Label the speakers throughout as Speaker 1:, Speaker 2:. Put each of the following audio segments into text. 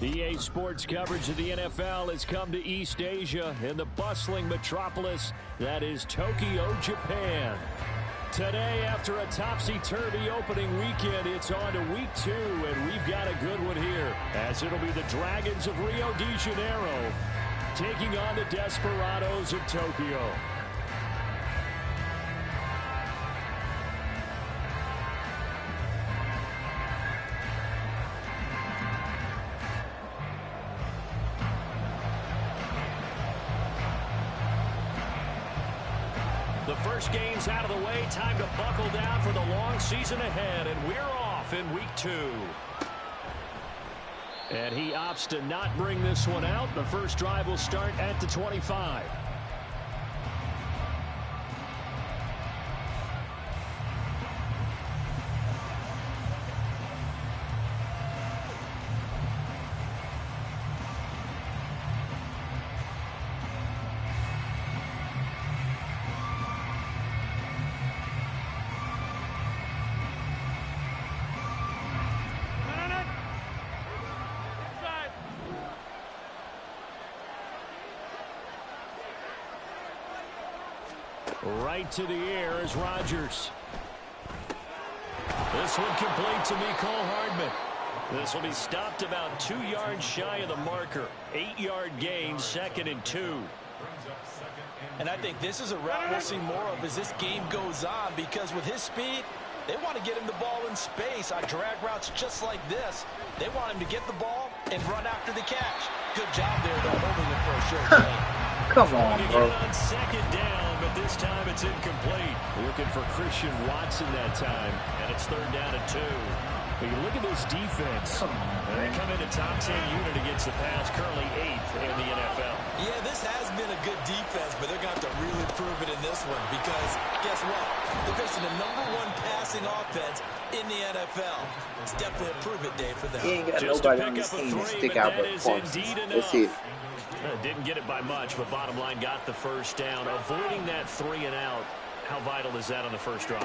Speaker 1: EA Sports coverage of the NFL has come to East Asia in the bustling metropolis that is Tokyo, Japan. Today, after a topsy-turvy opening weekend, it's on to week 2, and we've got a good one here, as it'll be the Dragons of Rio de Janeiro taking on the Desperados of Tokyo. The first game's out of the way. Time to buckle down for the long season ahead. And we're off in week 2. And he opts to not bring this one out. The first drive will start at the 25. Right to the air is Rodgers. This one complete to Mecole Hardman. This will be stopped about 2 yards shy of the marker. 8-yard gain, 2nd and 2.
Speaker 2: And I think this is a route we'll see more of as this game goes on, because with his speed, they want to get him the ball in space on drag routes just like this. They want him to get the ball and run after the catch. Good job there, though, holding it for a short game.
Speaker 3: Come on, bro.
Speaker 1: On 2nd down, but this time it's incomplete. Looking for Christian Watson that time, and it's 3rd down and 2. But you look at this defense. They come in a top 10 unit against the pass, currently 8th in the NFL.
Speaker 2: Yeah, this has been a good defense, but they're going to have to really prove it in this one, because guess what? They're facing the #1 passing offense in the NFL. It's definitely a prove-it day for them.
Speaker 3: He ain't got nobody on this team to stick out but Parsons. That's it.
Speaker 1: Didn't get it by much, but bottom line got the first down. Avoiding that 3 and out, how vital is that on the first drive?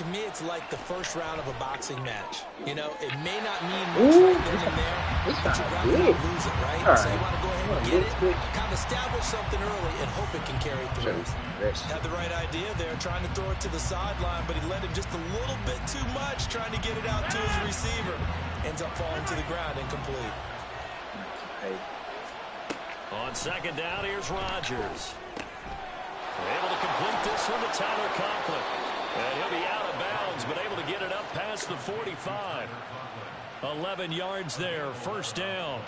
Speaker 2: To me, it's like the first round of a boxing match. You know, it may not mean much right then and there, but you'd rather not lose it, right? So you want to go ahead and get it, kind of establish something early, and hope it can carry through. Had the right idea there, trying to throw it to the sideline, but he let him just a little bit too much, trying to get it out to his receiver. Ends up falling to the ground, incomplete.
Speaker 1: On 2nd down, here's Rodgers. Able to complete this one to Tyler Conklin. And he'll be out of bounds, but able to get it up past the 45. 11 yards there, 1st down.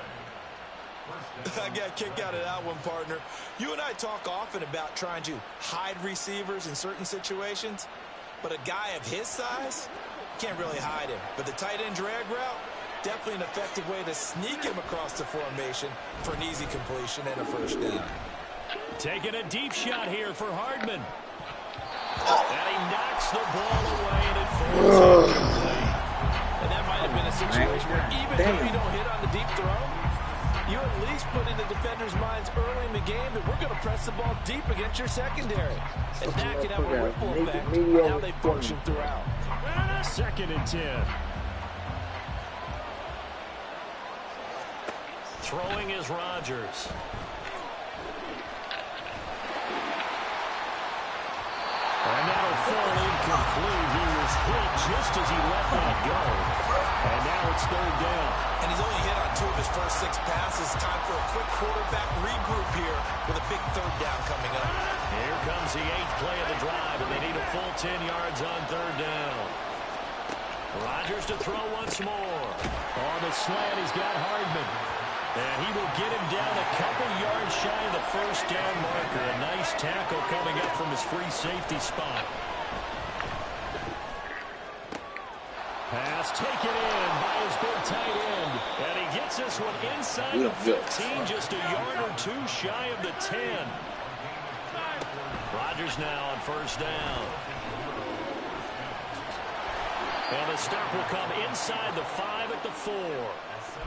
Speaker 2: I got a kick out of that one, partner. You and I talk often about trying to hide receivers in certain situations, but a guy of his size, can't really hide him. But the tight end drag route, definitely an effective way to sneak him across the formation for an easy completion and a 1st down.
Speaker 1: Taking a deep shot here for Hardman. And he knocks the ball away, and it falls incomplete.
Speaker 2: And that might have been a situation where even though you don't hit on the deep throw, you at least put in the defenders' minds early in the game that we're going to press the ball deep against your secondary. And that can have a ripple effect on how they function throughout.
Speaker 1: 2nd and 10. Throwing is Rodgers. And that'll fall incomplete. He was hit just as he let that go. And now it's 3rd down.
Speaker 2: And he's only hit on 2 of his first 6 passes. Time for a quick quarterback regroup here with a big 3rd down coming up.
Speaker 1: Here comes the 8th play of the drive, and they need a full 10 yards on 3rd down. Rodgers to throw once more. On the slant, he's got Hardman. And he will get him down a couple yards shy of the 1st down marker. A nice tackle coming up from his free safety spot. Pass taken in by his big tight end. And he gets this one inside the 15, just a yard or 2 shy of the 10. Rodgers now on 1st down. And the stop will come inside the 5 at the 4.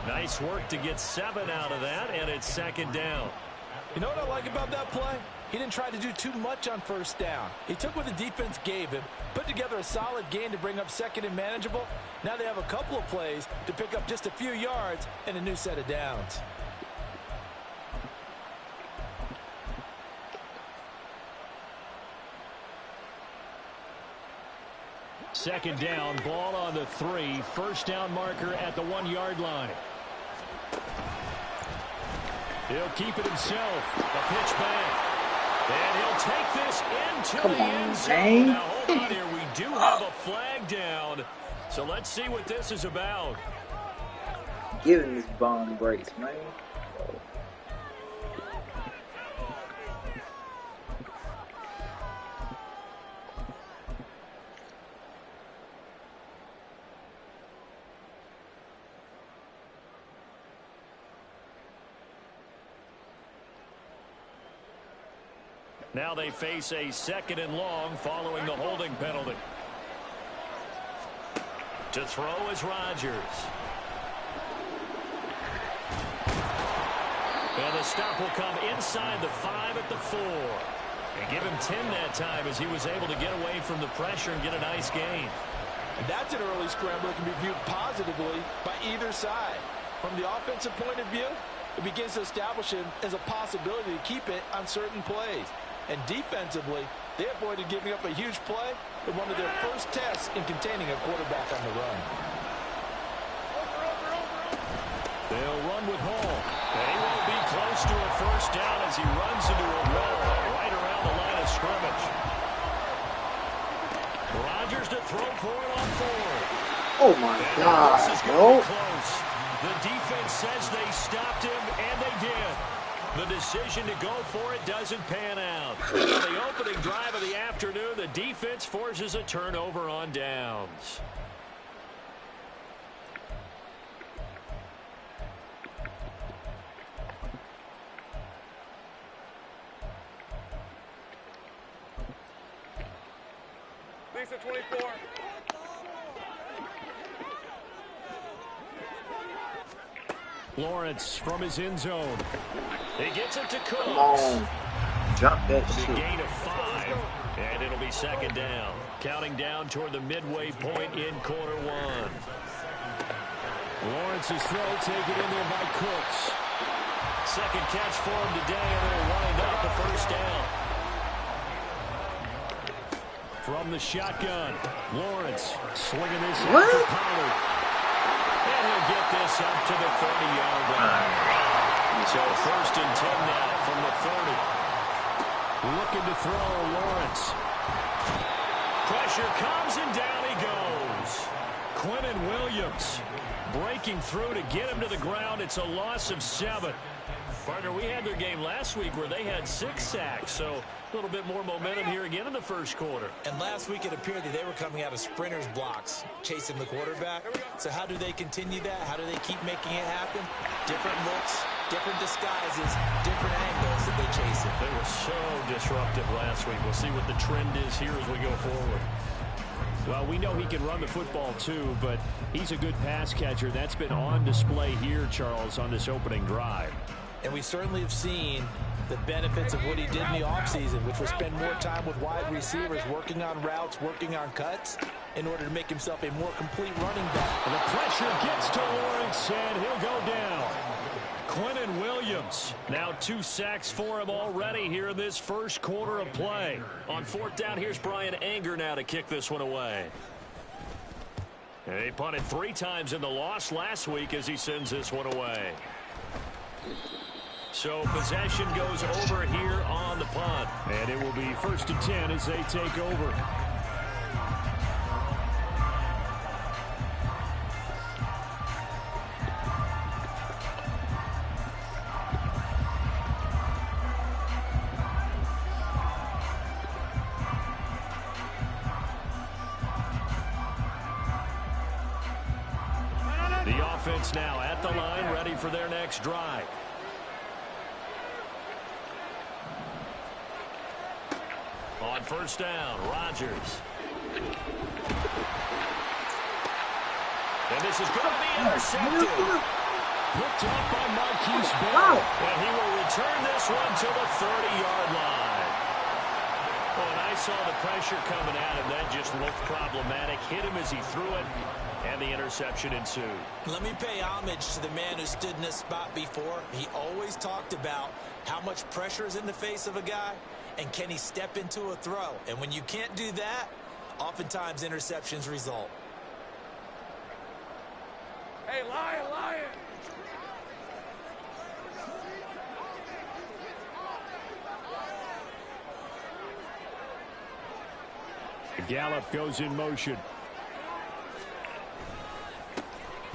Speaker 1: Nice work to get 7 out of that, and it's 2nd down.
Speaker 2: You know what I like about that play? He didn't try to do too much on first down. He took what the defense gave him, put together a solid gain to bring up second and manageable. Now they have a couple of plays to pick up just a few yards and a new set of downs.
Speaker 1: Second down, ball on the 3. First down marker at the 1-yard line. He'll keep it himself. A pitch back. And he'll take this into the end zone. Now, hold on here. We do have a flag down. So let's see what this is about.
Speaker 3: Giving this bum breaks, man.
Speaker 1: Now they face a 2nd and long following the holding penalty. To throw is Rodgers. And the stop will come inside the 5 at the 4. And give him 10 that time as he was able to get away from the pressure and get a nice gain.
Speaker 2: And that's an early scramble that can be viewed positively by either side. From the offensive point of view, it begins to establish him as a possibility to keep it on certain plays. And defensively, they avoided giving up a huge play in one of their first tests in containing a quarterback on the run.
Speaker 1: They'll run with Hall. And he won't be close to a first down as he runs into a wall right around the line of scrimmage. Rodgers to throw for it on 4.
Speaker 3: Oh my God, no.
Speaker 1: Close. The defense says they stopped him, and they did. The decision to go for it doesn't pan out. On the opening drive of the afternoon, the defense forces a turnover on downs.
Speaker 4: Lisa 24.
Speaker 1: Lawrence from his end zone. He gets it to Cooks.
Speaker 3: Come on. Drop that
Speaker 1: The
Speaker 3: shit.
Speaker 1: gain of 5. And it'll be 2nd down. Counting down toward the midway point in quarter 1. Lawrence's throw taken in there by Cooks. Second catch for him today, and it'll wind up the first down. From the shotgun, Lawrence slinging this out to Pollard. And he'll get this up to the 30-yard line. So 1st and 10 now from the 30. Looking to throw, Lawrence. Pressure comes, and down he goes. Quinnen Williams breaking through to get him to the ground. It's a loss of 7. Partner, we had their game last week where they had 6 sacks, so a little bit more momentum here again in the first quarter.
Speaker 2: And last week it appeared that they were coming out of sprinters blocks, chasing the quarterback. So how do they continue that? How do they keep making it happen? Different looks, different disguises, different angles that they chase it.
Speaker 1: They were so disruptive last week. We'll see what the trend is here as we go forward. Well, we know he can run the football too, but he's a good pass catcher. That's been on display here, Charles, on this opening drive.
Speaker 2: And we certainly have seen the benefits of what he did in the offseason, which was spend more time with wide receivers, working on routes, working on cuts, in order to make himself a more complete running back.
Speaker 1: And the pressure gets to Lawrence, and he'll go down. Quinnen Williams, now 2 sacks for him already here in this first quarter of play. On 4th down, here's Brian Anger now to kick this one away. And he punted 3 times in the loss last week as he sends this one away. So possession goes over here on the punt. And it will be 1st and 10 as they take over. The offense now at the line, ready for their next drive. On 1st down, Rodgers. And this is going to be intercepted. picked up by Marquise Bell. And he will return this one to the 30-yard line. Well, and I saw the pressure coming at him. That just looked problematic. Hit him as he threw it, and the interception ensued.
Speaker 2: Let me pay homage to the man who stood in this spot before. He always talked about how much pressure is in the face of a guy, and can he step into a throw. And when you can't do that, oftentimes interceptions result.
Speaker 4: Hey, Lion, Lion.
Speaker 1: Gallup goes in motion.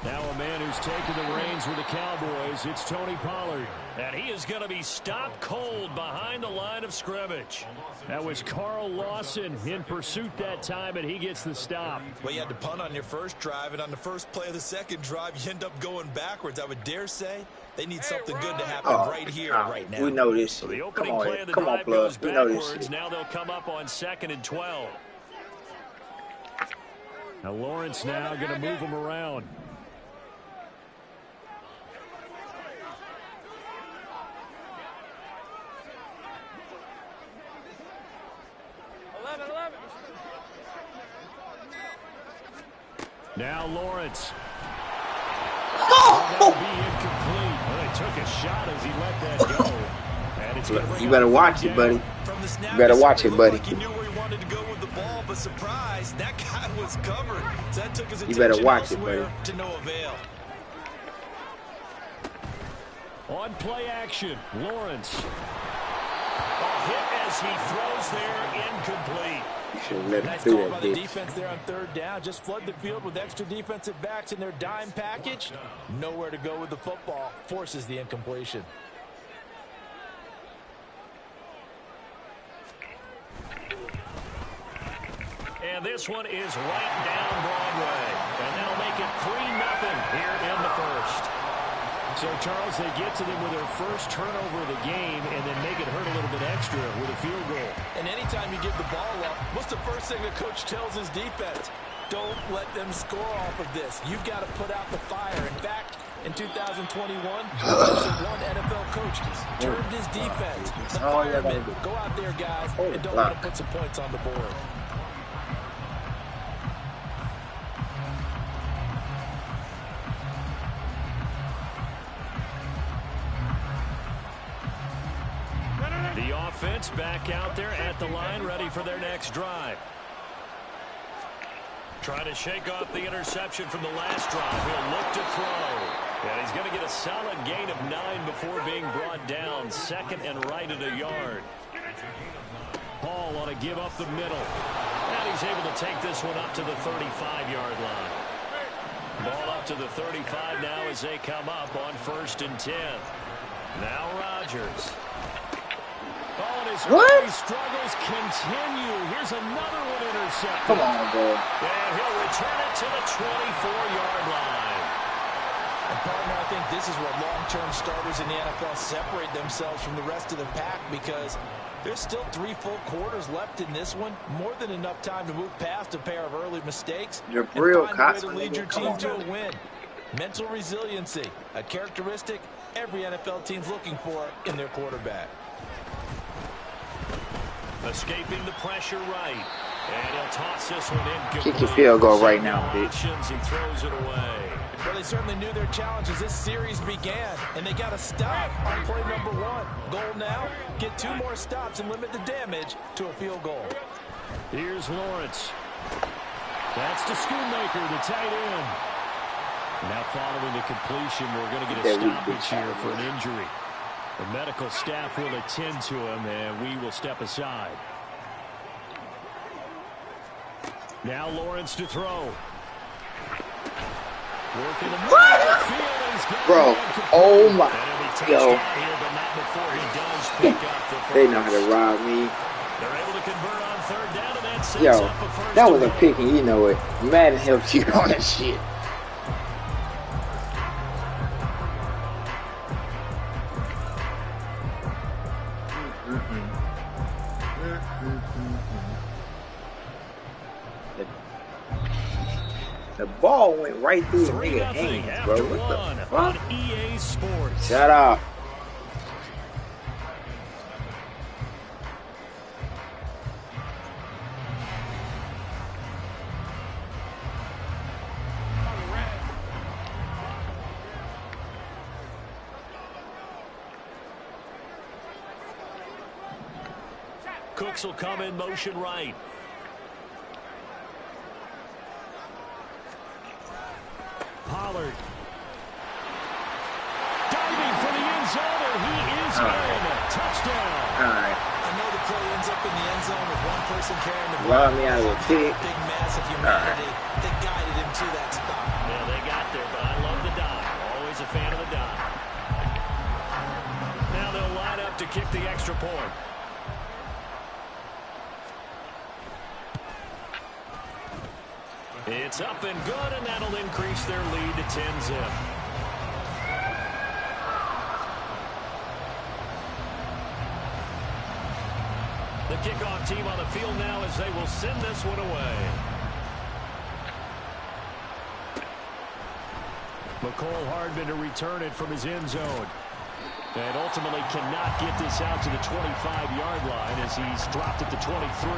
Speaker 1: Now a man who's taken the reins with the Cowboys, it's Tony Pollard. And he is going to be stopped cold behind the line of scrimmage. That was Carl Lawson in pursuit that time, and he gets the stop.
Speaker 2: Well, you had to punt on your first drive, and on the first play of the second drive, you end up going backwards. I would dare say they need something good to happen right here, right now.
Speaker 3: We know this.
Speaker 1: So the opening play of the
Speaker 3: come on,
Speaker 1: drive goes
Speaker 3: Plug. We know
Speaker 1: backwards.
Speaker 3: this.
Speaker 1: Now they'll come up on 2nd and 12. Now Lawrence now going to move him around. Now Lawrence. That'll be incomplete. Well, they took a shot as he let that go. And it's
Speaker 3: you better watch it, buddy. You better watch it, buddy.
Speaker 2: He knew where he wanted to go with the ball, but surprise, that guy was covered. So that took his
Speaker 3: You better
Speaker 2: attention
Speaker 3: watch it, buddy.
Speaker 2: elsewhere to no avail.
Speaker 1: On play action, Lawrence. A hit as he throws there, incomplete.
Speaker 3: You should have let him
Speaker 2: Nice
Speaker 3: do
Speaker 2: call
Speaker 3: that,
Speaker 2: by the
Speaker 3: bitch.
Speaker 2: defense there on 3rd down. Just flood the field with extra defensive backs in their dime package. Nowhere to go with the football. Forces the incompletion.
Speaker 1: And this one is right down Broadway. And that'll make it 3-0 here in the first. So, Charles, they get to them with their first turnover of the game and then make it hurt a little bit extra with a field goal.
Speaker 2: And anytime you give the ball up, what's the first thing the coach tells his defense? Don't let them score off of this. You've got to put out the fire. In fact, in 2021, one NFL coach turned his defense. The firemen, go out there, guys, and don't let them put some points on the board. The offense back out there at the line, ready for their next drive. Trying to shake off the interception from the last drive. He'll look to throw. And he's going to get a solid gain of 9 before being brought down. 2nd and right at a yard. Paul on a give up the middle. And he's able to take this one up to the 35-yard line. Ball up to the 35 now as they come up on 1st and 10. Now Rodgers. Oh, and his early struggles continue. Here's another one intercepted.
Speaker 3: Come on, bro.
Speaker 1: And he'll return it to the 24-yard line.
Speaker 2: And partner, I think this is where long-term starters in the NFL separate themselves from the rest of the pack, because there's still 3 full quarters left in this one. More than enough time to move past a pair of early mistakes
Speaker 3: You're
Speaker 2: and
Speaker 3: real
Speaker 2: find a way to
Speaker 3: Cosman,
Speaker 2: lead your
Speaker 3: come
Speaker 2: team
Speaker 3: on.
Speaker 2: to a win. Mental resiliency, a characteristic every NFL team's looking for in their quarterback.
Speaker 1: Escaping the pressure right. And he'll toss this one in.
Speaker 3: Kick your field goal right now, bitch.
Speaker 1: He throws it away.
Speaker 2: Well, they certainly knew their challenge as this series began, and they got a stop on play number 1. Goal now, get 2 more stops and limit the damage to a field goal.
Speaker 1: Here's Lawrence. That's to Schoonmaker, the tight end. Now following the completion, we're going to get a stoppage here for an injury. The medical staff will attend to him, and we will step aside. Now Lawrence to throw. Working the middle of the field.
Speaker 3: Bro, oh my. Yo.
Speaker 1: Here, but not before he does pick up the
Speaker 3: They know how to rob me.
Speaker 1: They're able to convert on 3rd down, and that sets
Speaker 3: Yo,
Speaker 1: up a first
Speaker 3: that was a
Speaker 1: and
Speaker 3: pick, and you know it. Madden helps you on that shit. The ball went right through the nigga's hands, bro. What the fuck?
Speaker 1: EA Sports.
Speaker 3: Shut up.
Speaker 1: Cooks will come in motion right. Pollard. Diving for the end zone, and he is in. Touchdown.
Speaker 3: All right.
Speaker 2: I know the play ends up in the end zone with one person carrying the ball.
Speaker 3: Love me out of the pick.
Speaker 2: Big massive humanity that guided him to that spot.
Speaker 1: Yeah, they got there, but I love the dive. Always a fan of the dive. Now they'll line up to kick the extra point. It's up and good, and that'll increase their lead to 10-zip. The kickoff team on the field now as they will send this one away. McCole Hardman to return it from his end zone. And ultimately cannot get this out to the 25-yard line as he's dropped it to 23.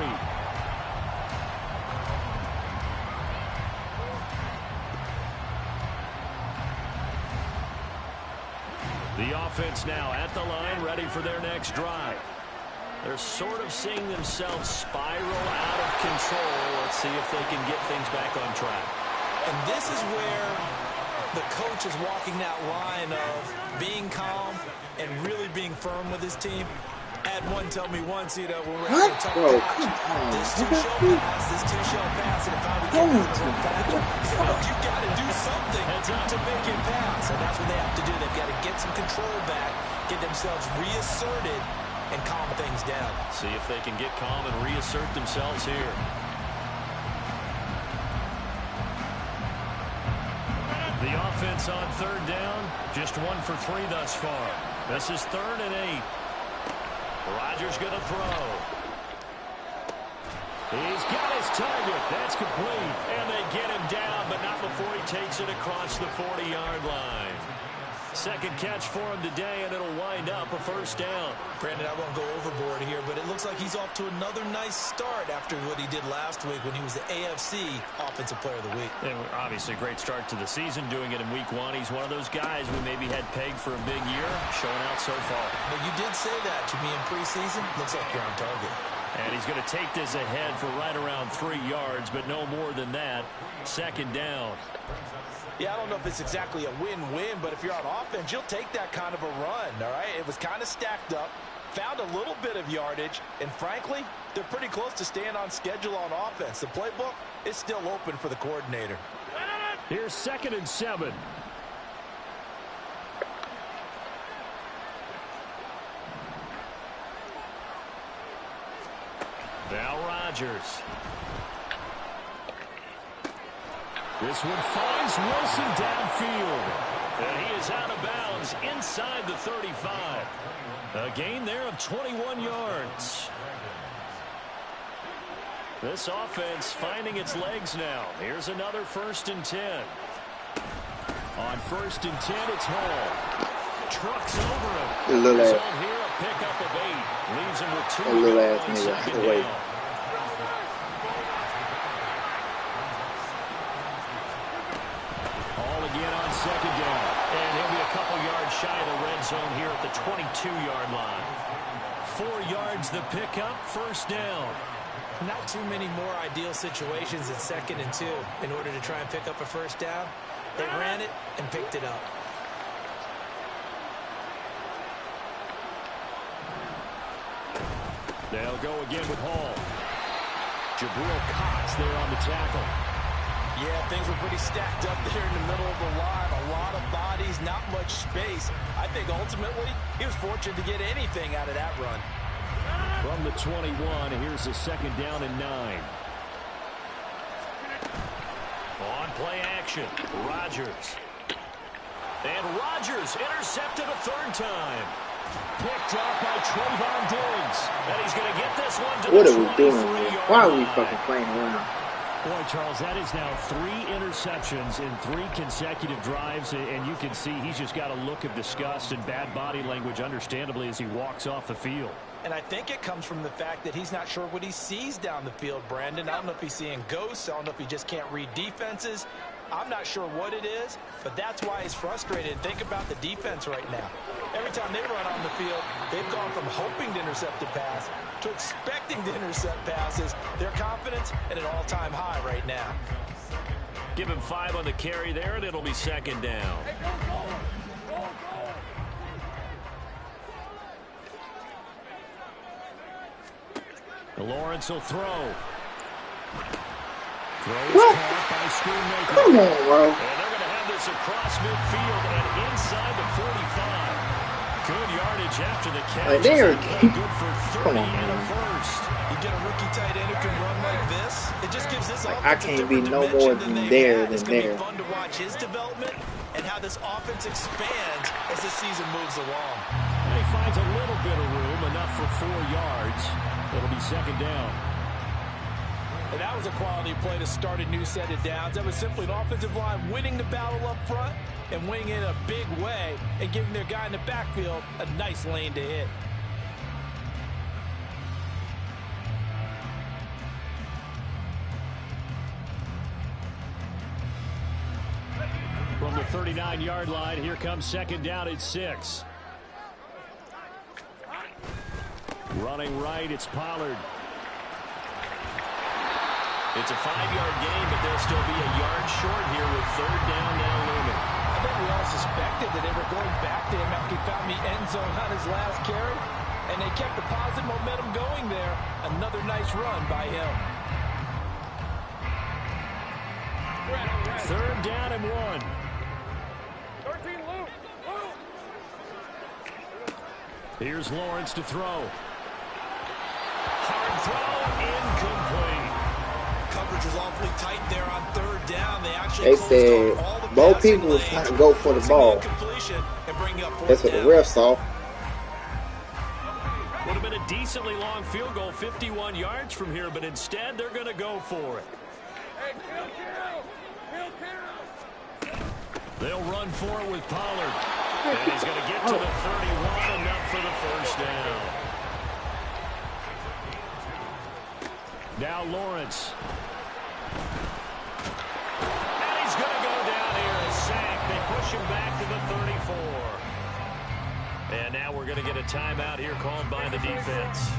Speaker 1: The offense now at the line, ready for their next drive. They're sort of seeing themselves spiral out of control. Let's see if they can get things back on track.
Speaker 2: And this is where the coach is walking that line of being calm and really being firm with his team. Had one tell me once, you know, when we're having a tough patch, this two-shell pass, and if I would get out of a patch, he said, look, you got to do something to make it pass. And that's what they have to do. They've got to get some control back, get themselves reasserted, and calm things down.
Speaker 1: See if they can get calm and reassert themselves here. The offense on third down, just 1 for 3 thus far. This is 3rd and 8. Rodgers going to throw. He's got his target. That's complete. And they get him down, but not before he takes it across the 40-yard line. Second catch for him today, and it'll wind up a first down.
Speaker 2: Brandon, I won't go overboard here, but it looks like he's off to another nice start after what he did last week when he was the AFC Offensive Player of the Week.
Speaker 1: And obviously a great start to the season, doing it in week 1. He's one of those guys we maybe had pegged for a big year, showing out so far.
Speaker 2: But you did say that to me in preseason. Looks like you're on target.
Speaker 1: And he's going to take this ahead for right around 3 yards, but no more than that. Second down.
Speaker 2: Yeah, I don't know if it's exactly a win-win, but if you're on offense, you'll take that kind of a run, all right? It was kind of stacked up, found a little bit of yardage, and frankly, they're pretty close to staying on schedule on offense. The playbook is still open for the coordinator.
Speaker 1: Here's 2nd and 7. Now Rodgers. This one finds Wilson downfield. And he is out of bounds inside the 35. A gain there of 21 yards. This offense finding its legs now. Here's another 1st and 10. On 1st and 10, it's Hall. Trucks over him.
Speaker 3: A little ass.
Speaker 1: Here, a pickup of 8. Leaves him with 2.
Speaker 3: A little ass nigga. Wait.
Speaker 1: Second down. And he'll be a couple yards shy of the red zone here at the 22-yard line. 4 yards the pickup, 1st down.
Speaker 2: Not too many more ideal situations at 2nd and 2 in order to try and pick up a 1st down. They ran it and picked it up.
Speaker 1: They'll go again with Hall. Jabril Cox there on the tackle.
Speaker 2: Yeah, things were pretty stacked up there in the middle of the line. A lot of bodies, not much space. I think ultimately he was fortunate to get anything out of that run.
Speaker 1: From the 21, here's a 2nd down and 9. On play action, Rodgers. And Rodgers intercepted a 3rd time. Picked up by Trayvon Diggs. And he's going to get this one to
Speaker 3: what
Speaker 1: the
Speaker 3: are we doing, man? Why are we
Speaker 1: line.
Speaker 3: fucking playing around?
Speaker 1: Boy, Charles, that is now 3 interceptions in 3 consecutive drives, and you can see he's just got a look of disgust and bad body language, understandably, as he walks off the field.
Speaker 2: And I think it comes from the fact that he's not sure what he sees down the field, Brandon. I don't know if he's seeing ghosts. I don't know if he just can't read defenses. I'm not sure what it is, but that's why he's frustrated. Think about the defense right now. Every time they run on the field, they've gone from hoping to intercept a pass to expecting to intercept passes. Their confidence at an all-time high right now.
Speaker 1: Give him 5 on the carry there, and it'll be 2nd down. Lawrence will throw. Throws caught by Schoonmaker.
Speaker 3: Come on, bro.
Speaker 1: And they're going to have this across midfield and inside the 45. Good yardage after the catch.
Speaker 3: Right there.
Speaker 1: Good for 30 and a first.
Speaker 2: You get a rookie tight end who can run like this. It just gives this offense
Speaker 3: I can't be no more than there than
Speaker 2: It's going to
Speaker 3: there.
Speaker 2: be fun to watch his development and how this offense expands as the season moves along.
Speaker 1: And he finds a little bit of room, enough for 4 yards. It'll be 2nd down.
Speaker 2: And that was a quality play to start a new set of downs. That was simply an offensive line winning the battle up front and winning in a big way and giving their guy in the backfield a nice lane to hit.
Speaker 1: From the 39-yard line, here comes 2nd down at 6. Running right, it's Pollard. It's a 5-yard gain, but they'll still be a yard short here with 3rd down now looming.
Speaker 2: I think we all suspected that they were going back to him after he found the end zone on his last carry, and they kept the positive momentum going there. Another nice run by him.
Speaker 1: 3rd down and 1.
Speaker 4: 13, Luke.
Speaker 1: Here's Lawrence to throw. Hard throw, incomplete.
Speaker 2: Coverage was awfully tight there on 3rd down. They actually
Speaker 3: said both people was trying to go for the ball. That's what the ref saw.
Speaker 1: Would have been a decently long field goal, 51 yards from here, but instead they're going to go for it.
Speaker 4: Hey, kill.
Speaker 1: They'll run for it with Pollard. And he's going to get to the 31, enough for the 1st down. Now Lawrence. And he's going to go down here, a sack. They push him back to the 34. And now we're going to get a timeout here called by the defense.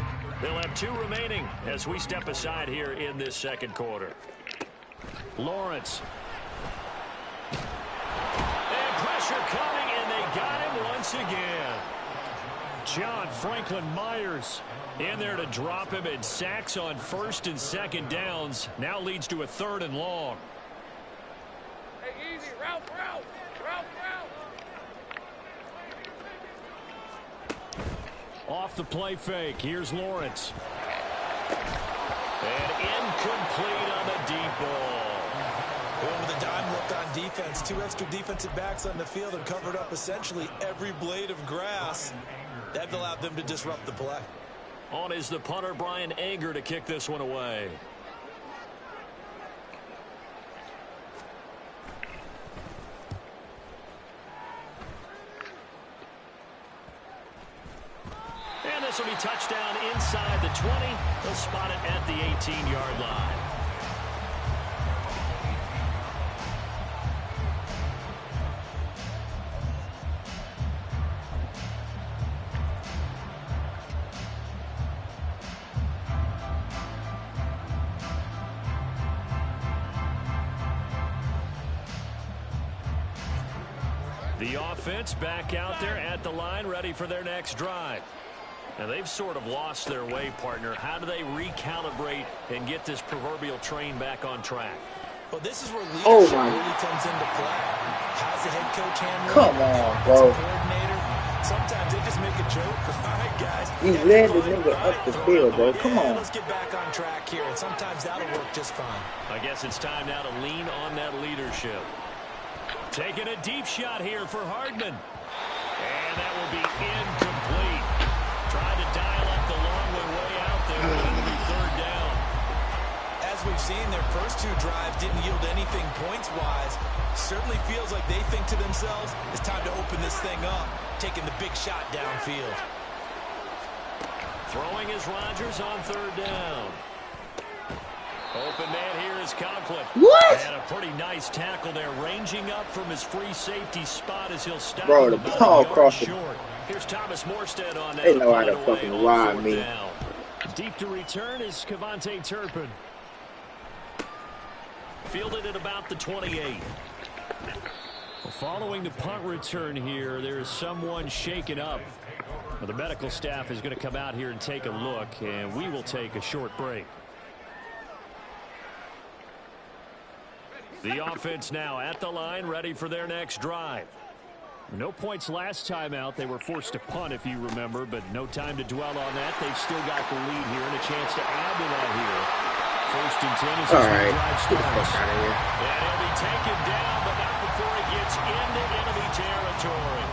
Speaker 1: They'll have 2 remaining as we step aside here in this 2nd quarter. Lawrence. And pressure coming, and they got him once again. John Franklin Myers in there to drop him, and sacks on 1st and 2nd downs. Now leads to a 3rd and long.
Speaker 4: Hey, easy. Route.
Speaker 1: Off the play fake. Here's Lawrence. And incomplete on the deep ball.
Speaker 2: Going with a dime look on defense. 2 extra defensive backs on the field and covered up essentially every blade of grass. That allowed them to disrupt the play.
Speaker 1: On is the punter, Brian Anger, to kick this one away. And this will be touchdown inside the 20. They'll spot it at the 18-yard line. The offense back out there at the line, ready for their next drive. And they've sort of lost their way, partner. How do they recalibrate and get this proverbial train back on track?
Speaker 2: Well, this is where leadership really comes into play. How's the head coach handling it?
Speaker 3: Come on, bro.
Speaker 2: Coordinator. Sometimes they just make a joke. All right, guys.
Speaker 3: He led the nigga up the field, bro. Come on.
Speaker 2: Let's get back on track here, and sometimes that'll work just fine.
Speaker 1: I guess it's time now to lean on that leadership. Taking a deep shot here for Hardman. And that will be incomplete. Trying to dial up the long way out there. It'll be 3rd down.
Speaker 2: As we've seen, their first 2 drives didn't yield anything points-wise. Certainly feels like they think to themselves, it's time to open this thing up, taking the big shot downfield.
Speaker 1: Throwing is Rodgers on 3rd down. Open man here is Conklin.
Speaker 3: What?
Speaker 1: And a pretty nice tackle there, ranging up from his free safety spot as he'll stop.
Speaker 3: Bro, the ball crossed the...
Speaker 1: short. Here's Thomas Morstead on that.
Speaker 3: They know how to fucking ride me.
Speaker 1: Down. Deep to return is Kevontae Turpin. Fielded at about the 28. Following the punt return here, there is someone shaken up. Well, the medical staff is going to come out here and take a look, and we will take a short break. The offense now at the line, ready for their next drive. No points last time out. They were forced to punt, if you remember, but no time to dwell on that. They've still got the lead here and a chance to add to that here. 1st and 10 as this drive starts. And he'll be taken down, but not before he gets into enemy territory.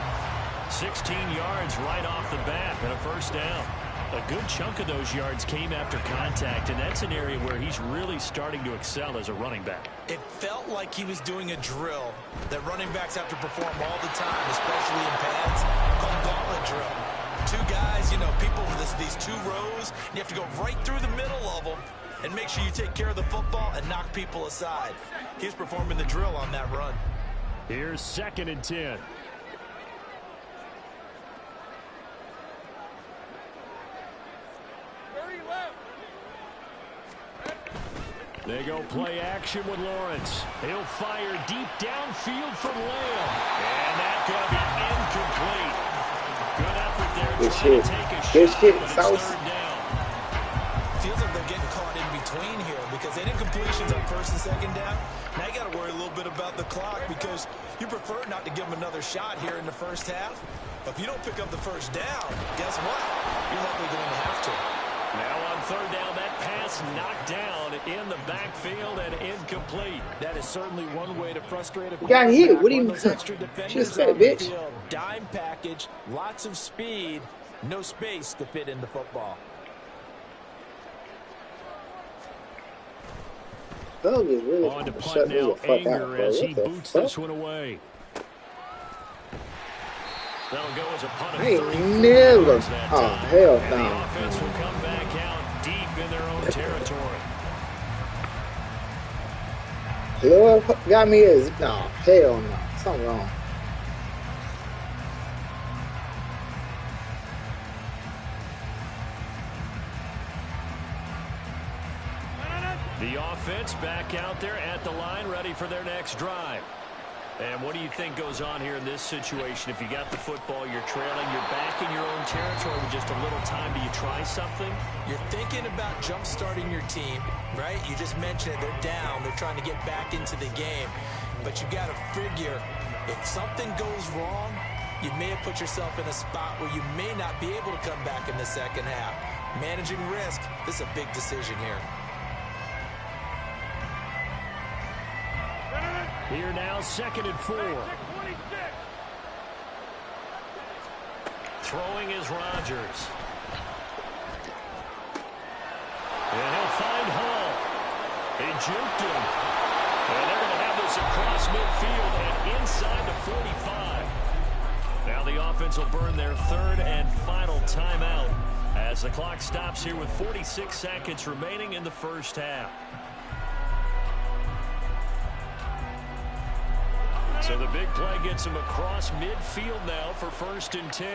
Speaker 1: 16 yards right off the bat and a 1st down. A good chunk of those yards came after contact, and that's an area where he's really starting to excel as a running back.
Speaker 2: It felt like he was doing a drill that running backs have to perform all the time, especially in pads, called gauntlet drill. 2 guys, you know, people with these 2 rows, you have to go right through the middle of them and make sure you take care of the football and knock people aside. He's performing the drill on that run.
Speaker 1: Here's 2nd and 10. They go play action with Lawrence. He'll fire deep downfield from Lamb. And that's going to be incomplete. Good effort there.
Speaker 3: Good shit. Good shit, South.
Speaker 2: Feels like they're getting caught in between here because they didn't completions on 1st and 2nd down. Now you got to worry a little bit about the clock because you prefer not to give them another shot here in the 1st half. But if you don't pick up the 1st down, guess what? You're likely going to have to.
Speaker 1: Now on 3rd down, that pass knocked down in the backfield and incomplete.
Speaker 2: That is certainly one way to frustrate a
Speaker 3: got hit. What do you mean?
Speaker 2: extra defenders
Speaker 3: Just that
Speaker 2: on the
Speaker 3: bitch.
Speaker 2: field. Dime package, lots of speed, no space to fit in the football.
Speaker 3: Doug is really
Speaker 1: On to
Speaker 3: trying to
Speaker 1: punt
Speaker 3: shut me
Speaker 1: now,
Speaker 3: the fuck out,
Speaker 1: Anger
Speaker 3: bro.
Speaker 1: as he
Speaker 3: What the
Speaker 1: boots
Speaker 3: fuck?
Speaker 1: this one away. That'll go as a punt of
Speaker 3: I ain't
Speaker 1: 34
Speaker 3: never.
Speaker 1: yards that
Speaker 3: Oh,
Speaker 1: time.
Speaker 3: hell
Speaker 1: And the
Speaker 3: no.
Speaker 1: offense will come back out deep in their own territory.
Speaker 3: Whoever got me is no, hell no. Something wrong.
Speaker 1: The offense back out there at the line, ready for their next drive. And what do you think goes on here in this situation? If you got the football, you're trailing, you're back in your own territory with just a little time. Do you try something?
Speaker 2: You're thinking about jump-starting your team, right? You just mentioned it. They're down. They're trying to get back into the game. But you got to figure, if something goes wrong, you may have put yourself in a spot where you may not be able to come back in the 2nd half. Managing risk, this is a big decision here.
Speaker 1: Here now, 2nd and 4. Throwing is Rodgers. And he'll find Hall. They juked him. And they're going to have this across midfield and inside the 45. Now the offense will burn their 3rd and final timeout as the clock stops here with 46 seconds remaining in the 1st half. So the big play gets him across midfield now for 1st and 10.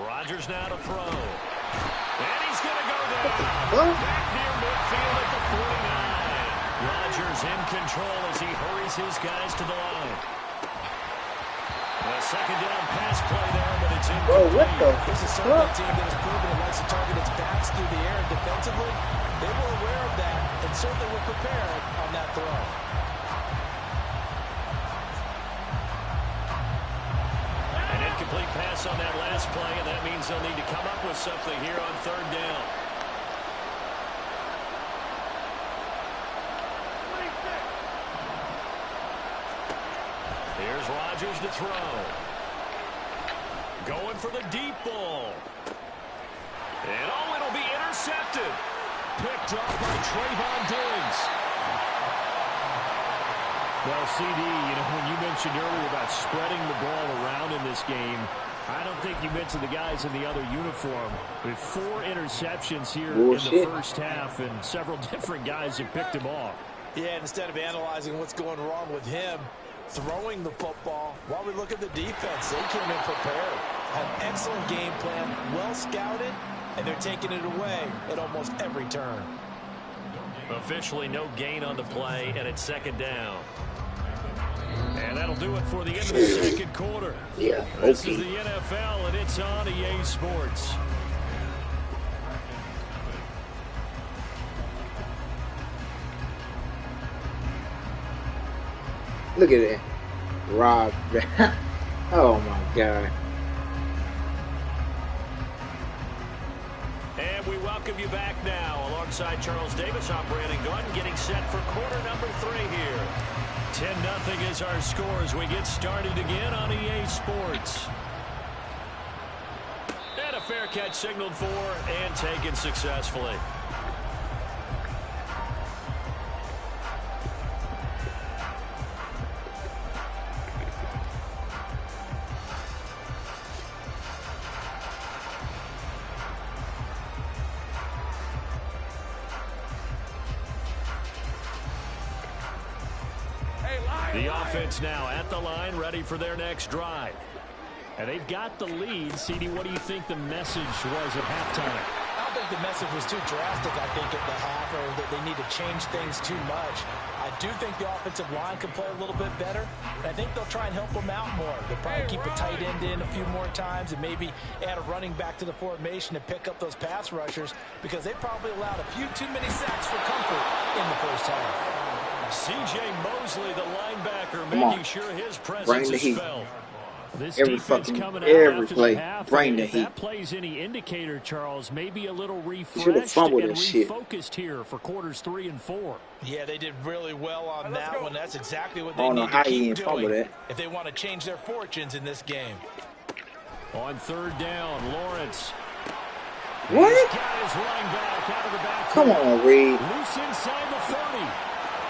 Speaker 1: Rodgers now to throw. And he's going to go down. Back near midfield at the 49. Rodgers in control as he hurries his guys to the line. A 2nd down pass play there, but it's incomplete.
Speaker 3: Bro, what the
Speaker 2: This is certainly a team that has proven it likes to target its backs through the air and defensively. They were aware of that and certainly were prepared on that throw.
Speaker 1: Incomplete pass on that last play, and that means they'll need to come up with something here on 3rd down. Here's Rodgers to throw. Going for the deep ball. And oh, it'll be intercepted. picked off by Trayvon Diggs. Well, CD, when you mentioned earlier about spreading the ball around in this game, I don't think you mentioned the guys in the other uniform. With 4 interceptions here in the first half, and several different guys have picked him off.
Speaker 2: Yeah, instead of analyzing what's going wrong with him, throwing the football, while we look at the defense, they came in prepared. Had an excellent game plan, well scouted, and they're taking it away at almost every turn.
Speaker 1: Officially no gain on the play, and it's second down. And that'll do it for the end of the second quarter.
Speaker 3: Yeah,
Speaker 1: This is the NFL, and it's on EA Sports.
Speaker 3: Look at it. Rob. Oh, my God.
Speaker 1: And we welcome you back now. Alongside Charles Davis, I'm Brandon Gunn, getting set for quarter number 3 here. 10-0 is our score as we get started again on EA Sports. And a fair catch signaled for and taken successfully. The offense now at the line, ready for their next drive. And they've got the lead. CD, what do you think the message was at halftime?
Speaker 2: I don't think the message was too drastic, I think, at the half, or that they need to change things too much. I do think the offensive line can play a little bit better, and I think they'll try and help them out more. They'll probably keep a tight end in a few more times and maybe add a running back to the formation to pick up those pass rushers, because they probably allowed a few too many sacks for comfort in the first half.
Speaker 1: C.J. Mosley, the linebacker, making sure his presence is felt. This defense coming out after the half. If that plays any indicator, Charles, maybe a little refreshed and refocused here for quarters 3 and 4.
Speaker 2: Yeah, they did really well on that one. That's exactly what they need to keep doing if they want to change their fortunes in this game.
Speaker 1: On third down, Lawrence.
Speaker 3: What?
Speaker 1: He's got his running back out of the backfield.
Speaker 3: Come on, Reed.
Speaker 1: Loose inside the 30.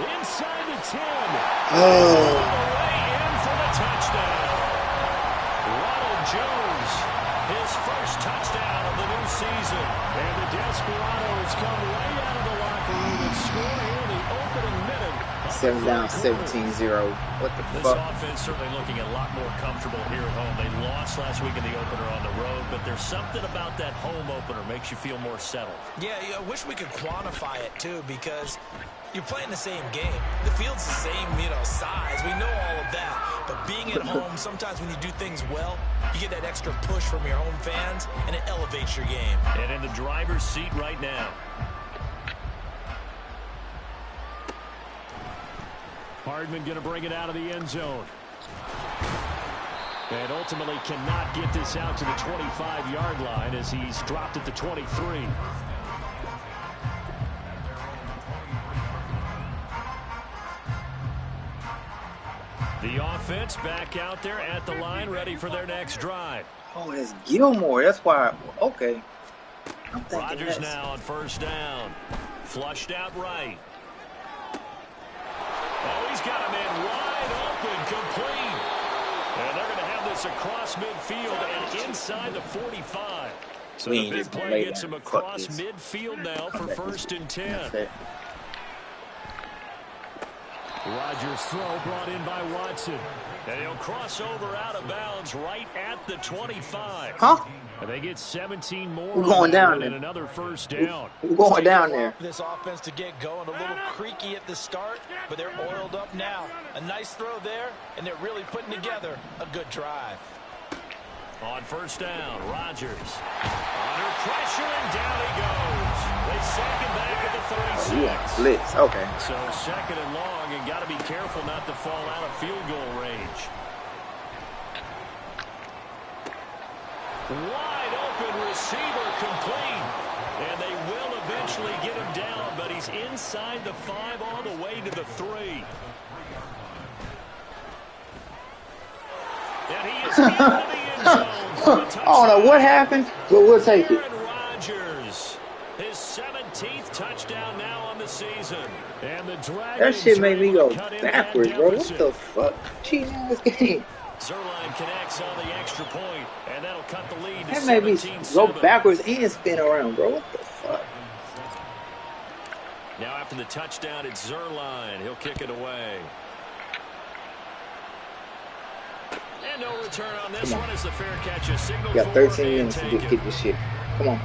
Speaker 1: Inside the 10.
Speaker 3: Oh.
Speaker 1: All the way in for the touchdown. Ronald Jones, his first touchdown of the new season. And the Desperados come right out of the locker room and score here in the opening minute.
Speaker 3: 7 down, 17-0. What the
Speaker 1: This
Speaker 3: fuck?
Speaker 1: offense certainly looking a lot more comfortable here at home. They lost last week in the opener on the road, but there's something about that home opener makes you feel more settled.
Speaker 2: Yeah, I wish we could quantify it, too, because you're playing the same game. The field's the same, size. We know all of that. But being at home, sometimes when you do things well, you get that extra push from your home fans, and it elevates your game.
Speaker 1: And in the driver's seat right now. Hardman going to bring it out of the end zone. And ultimately cannot get this out to the 25-yard line as he's dropped at the 23. The offense back out there at the line, ready for their next drive.
Speaker 3: Oh, that's Gilmore. That's why. Okay.
Speaker 1: Rodgers now on first down. Flushed out right. Oh, he's got a man wide open, complete. And they're going to have this across midfield and inside the 45. So the big play gets him across midfield now for first and 10. Rodgers' throw brought in by Watson. And he'll cross over out of bounds right at the 25.
Speaker 3: Huh?
Speaker 1: And they get 17 more.
Speaker 3: We're going down there.
Speaker 1: And another first down.
Speaker 3: We're going down there.
Speaker 2: This offense to get going, a little creaky at the start, but they're oiled up now. A nice throw there, and they're really putting together a good drive.
Speaker 1: On first down, Rodgers. Under pressure, and down he goes. They sack him back at the 36.
Speaker 3: Yeah, Blitz. Okay.
Speaker 1: So second and long, and got to be careful not to fall out of field goal range. Wide open receiver complete. And they will eventually get him down, but he's inside the 5 all the way to the 3. And he is into the end zone.
Speaker 3: I don't know what happened, but we'll take it.
Speaker 1: Rodgers, his 17th touchdown now on the season. And the Dragons
Speaker 3: that shit made me go
Speaker 1: cut
Speaker 3: backwards, bro. What the fuck? Cheating in this game.
Speaker 1: Zerline connects on the extra point, and that'll cut the lead to
Speaker 3: That made me
Speaker 1: 17-7.
Speaker 3: go backwards and spin around, bro. What the fuck?
Speaker 1: Now after the touchdown, it's Zerline. He'll kick it away. And no return on this one as the fair catch is signaled.
Speaker 3: You got 13 minutes to get this shit. Come on.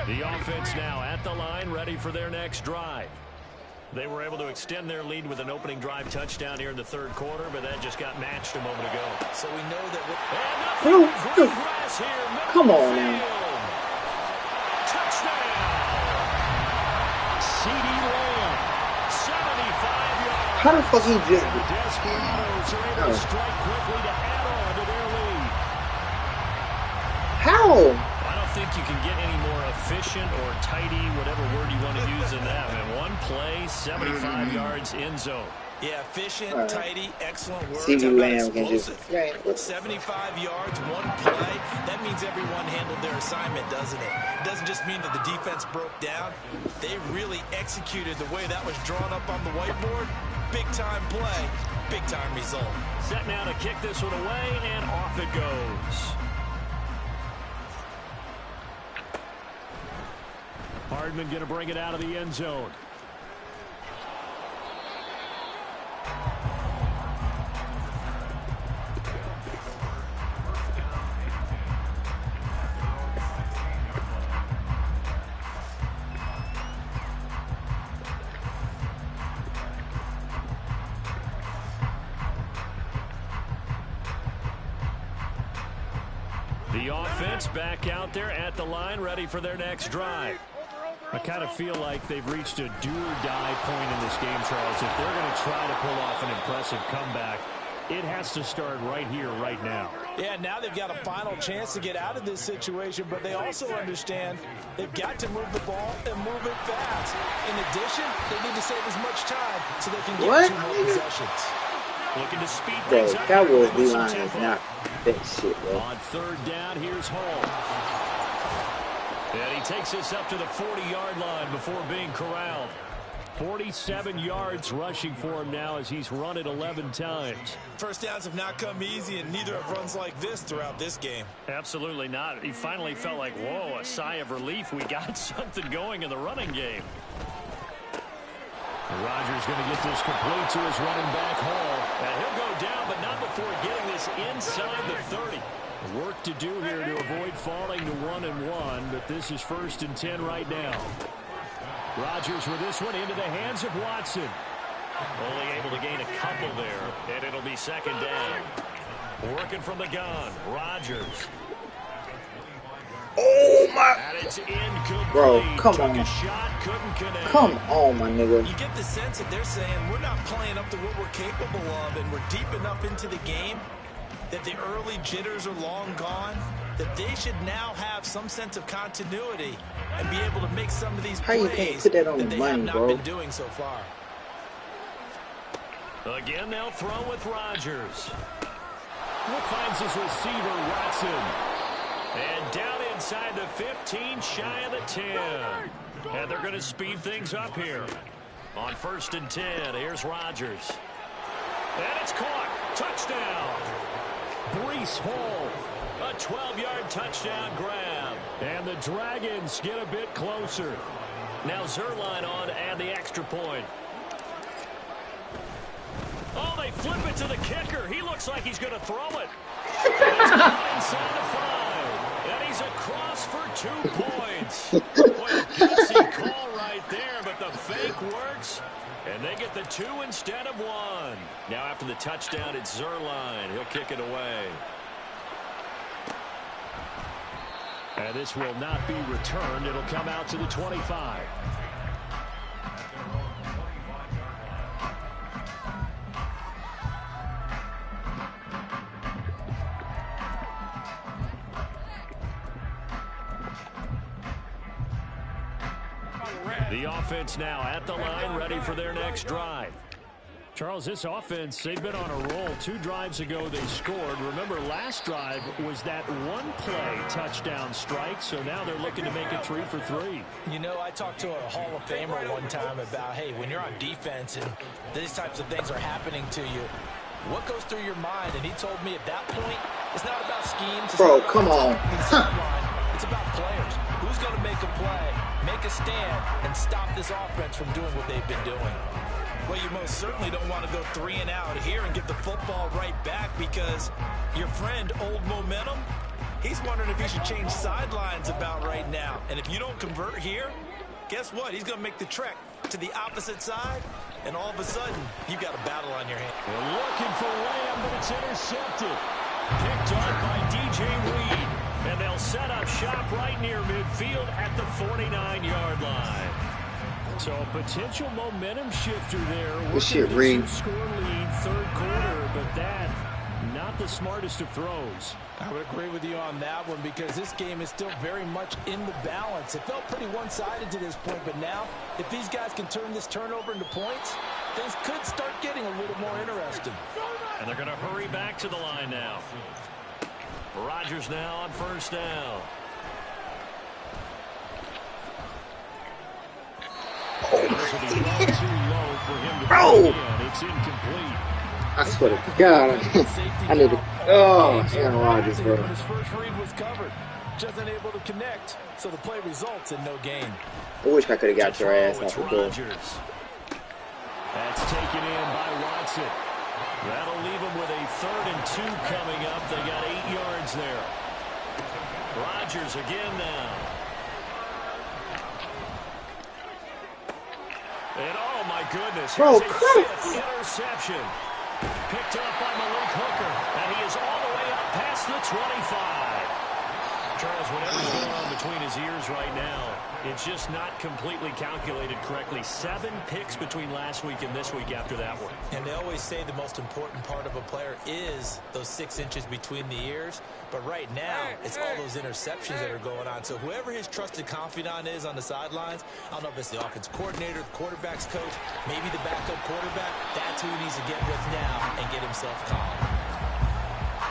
Speaker 1: The offense now at the line, ready for their next drive. They were able to extend their lead with an opening drive touchdown here in the third quarter, but that just got matched a moment ago.
Speaker 2: So we know that
Speaker 1: with grass here.
Speaker 3: Come on now.
Speaker 1: Touchdown. C.D. Lamb, 75 yards.
Speaker 3: How the fuck he just
Speaker 1: The Desperados are able to strike quickly to add on to their lead.
Speaker 3: How?
Speaker 1: I don't think you can get any more efficient or tidy, whatever word you want to use in that. Man, one play, 75 yards in zone.
Speaker 2: Yeah, efficient, tidy, excellent words.
Speaker 3: C.D. Lamb can just
Speaker 2: 75 yards, one play. That means everyone handled their assignment, doesn't it? It doesn't just mean that the defense broke down. They really executed the way that was drawn up on the whiteboard. Big-time play, big-time result.
Speaker 1: Set now to kick this one away, and off it goes. Hardman going to bring it out of the end zone. The offense back out there at the line, ready for their next drive. I kind of feel like they've reached a do-or-die point in this game, Charles. If they're going to try to pull off an impressive comeback, it has to start right here, right now.
Speaker 2: Yeah, now they've got a final chance to get out of this situation, but they also understand they've got to move the ball and move it fast. In addition, they need to save as much time so they can get 2 more possessions.
Speaker 1: Looking to speed
Speaker 3: Bro,
Speaker 1: things up.
Speaker 3: Cowboys D-line is not that shit, bro.
Speaker 1: On third down, here's Hall. And he takes us up to the 40-yard line before being corralled. 47 yards rushing for him now as he's run it 11 times.
Speaker 2: First downs have not come easy, and neither have runs like this throughout this game.
Speaker 1: Absolutely not. He finally felt like, whoa, a sigh of relief. We got something going in the running game. Rodgers going to get this complete to his running back Hall. And he'll go down, but not before getting this inside the 30. Work to do here to avoid falling to 1-1, but this is 1st and 10 right now. Rodgers with this one into the hands of Watson. Only able to gain a couple there, and it'll be 2nd down. Working from the gun, Rodgers.
Speaker 3: Oh my!
Speaker 1: And it's incomplete.
Speaker 3: Bro, come
Speaker 1: Took
Speaker 3: on.
Speaker 1: a shot, couldn't connect.
Speaker 3: Come on, my nigga.
Speaker 2: You get the sense that they're saying we're not playing up to what we're capable of, and we're deep enough into the game that the early jitters are long gone, that they should now have some sense of continuity and be able to make some of these plays
Speaker 3: How you can't put that on the
Speaker 2: they
Speaker 3: money,
Speaker 2: have not
Speaker 3: bro?
Speaker 2: been doing so far.
Speaker 1: Again, they'll throw with Rodgers. Who finds his receiver, Watson. And down inside the 15, shy of the 10. And they're going to speed things up here. On 1st and 10, here's Rodgers. And it's caught. Touchdown. Breece Hall. A 12-yard touchdown grab. And the Dragons get a bit closer. Now Zerline on to add the extra point. Oh, they flip it to the kicker. He looks like he's going to throw it. And it's caught inside the 5. And he's across for 2 points. Boy, a gutsy call right there, but the fake works. And they get the 2 instead of 1. Now after the touchdown, it's Zerline. He'll kick it away. And this will not be returned. It'll come out to the 25. The offense now at the line, ready for their next drive. Charles, this offense, they've been on a roll. 2 drives ago, they scored. Remember, last drive was that one-play touchdown strike, so now they're looking to make it 3 for 3.
Speaker 2: You know, I talked to a Hall of Famer one time about, hey, when you're on defense and these types of things are happening to you, what goes through your mind? And he told me at that point, it's not about schemes.
Speaker 3: Bro, come on.
Speaker 2: It's about players. Who's going to make a play, make a stand, and stop this offense from doing what they've been doing? Well, you most certainly don't want to go 3 and out here and get the football right back, because your friend, Old Momentum, he's wondering if he should change sidelines about right now. And if you don't convert here, guess what? He's going to make the trek to the opposite side, and all of a sudden, you've got a battle on your hands.
Speaker 1: They're looking for Lamb, but it's intercepted. Picked on by DJ Reed. And they'll set up shop right near midfield at the 49-yard line. So a potential momentum shifter there.
Speaker 3: Good shit, Reed.
Speaker 1: Score lead, 3rd quarter, but that not the smartest of throws.
Speaker 2: I would agree with you on that one, because this game is still very much in the balance. It felt pretty one-sided to this point, but now, if these guys can turn this turnover into points, things could start getting a little more interesting.
Speaker 1: And they're going to hurry back to the line now. Rodgers now on 1st down.
Speaker 3: Bro!
Speaker 1: It's incomplete.
Speaker 3: I swear to God, I need to. Oh, Aaron Rodgers, bro.
Speaker 2: His first read was covered, just unable to connect, so the play results in no gain.
Speaker 3: I wish I could have got your ass off the goal.
Speaker 1: That's taken in by Watson. That'll leave them with a 3rd and 2 coming up. They got 8 yards there. Rodgers again now. And oh my goodness,
Speaker 3: bro,
Speaker 1: here's a 5th interception. Picked up by Malik Hooker, and he is all the way up past the 25. Charles, whatever's going on between his ears right now, it's just not completely calculated correctly. 7 picks between last week and this week after that one.
Speaker 2: And they always say the most important part of a player is those 6 inches between the ears. But right now, it's all those interceptions that are going on. So whoever his trusted confidant is on the sidelines, I don't know if it's the offense coordinator, the quarterback's coach, maybe the backup quarterback, that's who he needs to get with now and get himself calm.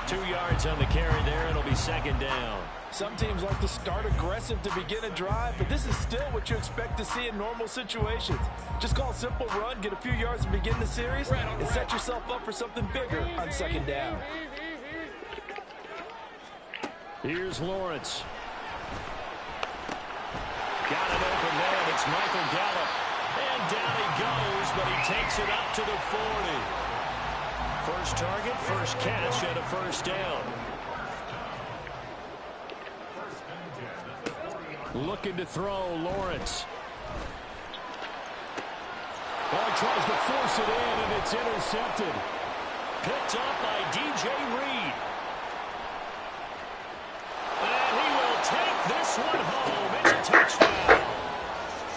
Speaker 1: 2 yards on the carry there. It'll be 2nd down.
Speaker 2: Some teams like to start aggressive to begin a drive, but this is still what you expect to see in normal situations. Just call a simple run, get a few yards to begin the series, and set yourself up for something bigger on 2nd down.
Speaker 1: Here's Lawrence. Got an open man. It's Michael Gallup. And down he goes, but he takes it up to the 40. First target, first catch, and a 1st down. Looking to throw, Lawrence. Well, he tries to force it in, and it's intercepted. Picked up by DJ Reed. And he will take this one home. It's a touchdown.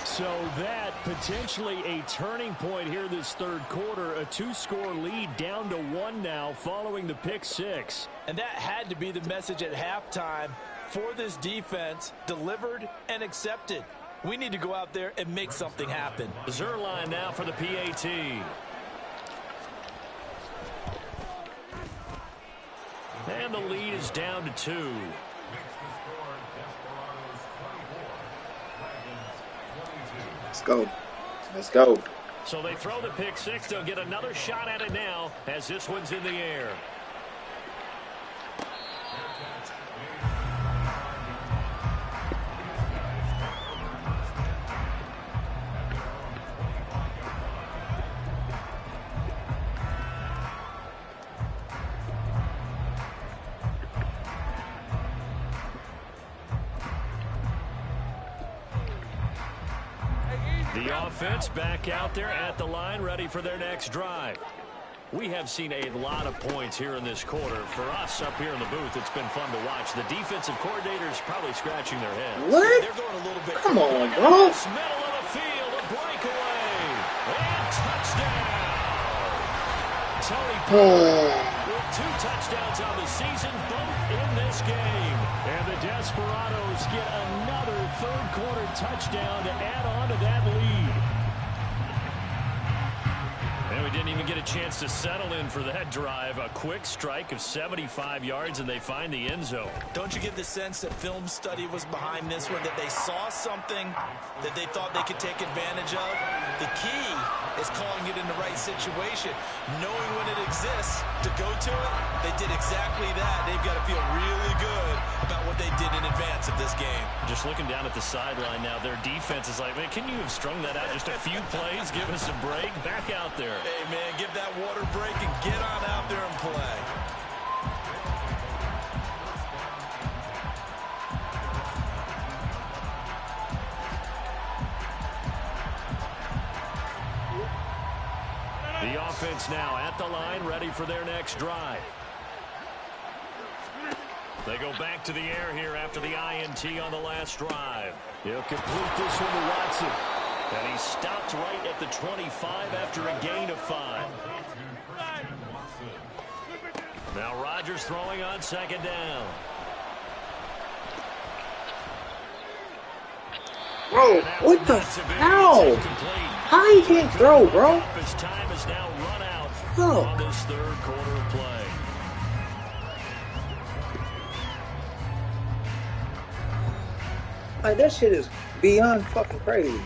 Speaker 1: So that potentially a turning point here this 3rd quarter. A 2-score lead down to 1 now following the pick 6.
Speaker 2: And that had to be the message at halftime for this defense, delivered and accepted. We need to go out there and make something happen.
Speaker 1: Zerline now for the PAT. And the lead is down to 2.
Speaker 3: Let's go. Let's go.
Speaker 1: So they throw the pick 6. They'll get another shot at it now as this one's in the air. The offense back out there at the line, ready for their next drive. We have seen a lot of points here in this quarter. For us up here in the booth, it's been fun to watch. The defensive coordinators probably scratching their heads.
Speaker 3: What?
Speaker 2: They're going a little bit.
Speaker 3: Come on, bro.
Speaker 1: Middle of the field, a breakaway. And touchdown. Tony with 2 touchdowns on the season, both in this game. And the Desperados get another 3rd quarter touchdown to add on to that lead. And we didn't even get a chance to settle in for that drive. A quick strike of 75 yards, and they find the end zone.
Speaker 2: Don't you get the sense that film study was behind this one, that they saw something that they thought they could take advantage of? The key is calling it in the right situation, knowing when it exists to go to it. They did exactly that. They've got to feel really good about what they did in advance of this game.
Speaker 1: Just looking down at the sideline now, their defense is like, man, can you have strung that out just a few plays? Give us a break. Back out there.
Speaker 2: Hey, man, give that water break and get on out there and play.
Speaker 1: The offense now at the line, ready for their next drive. They go back to the air here after the INT on the last drive. He'll complete this one to Watson. And he stopped right at the 25 after a gain of 5. Now Rodgers throwing on second down.
Speaker 3: Bro, what the hell? How he can't throw, bro?
Speaker 1: His time is now run out on this third quarter of play.
Speaker 3: Like, that shit is beyond fucking crazy.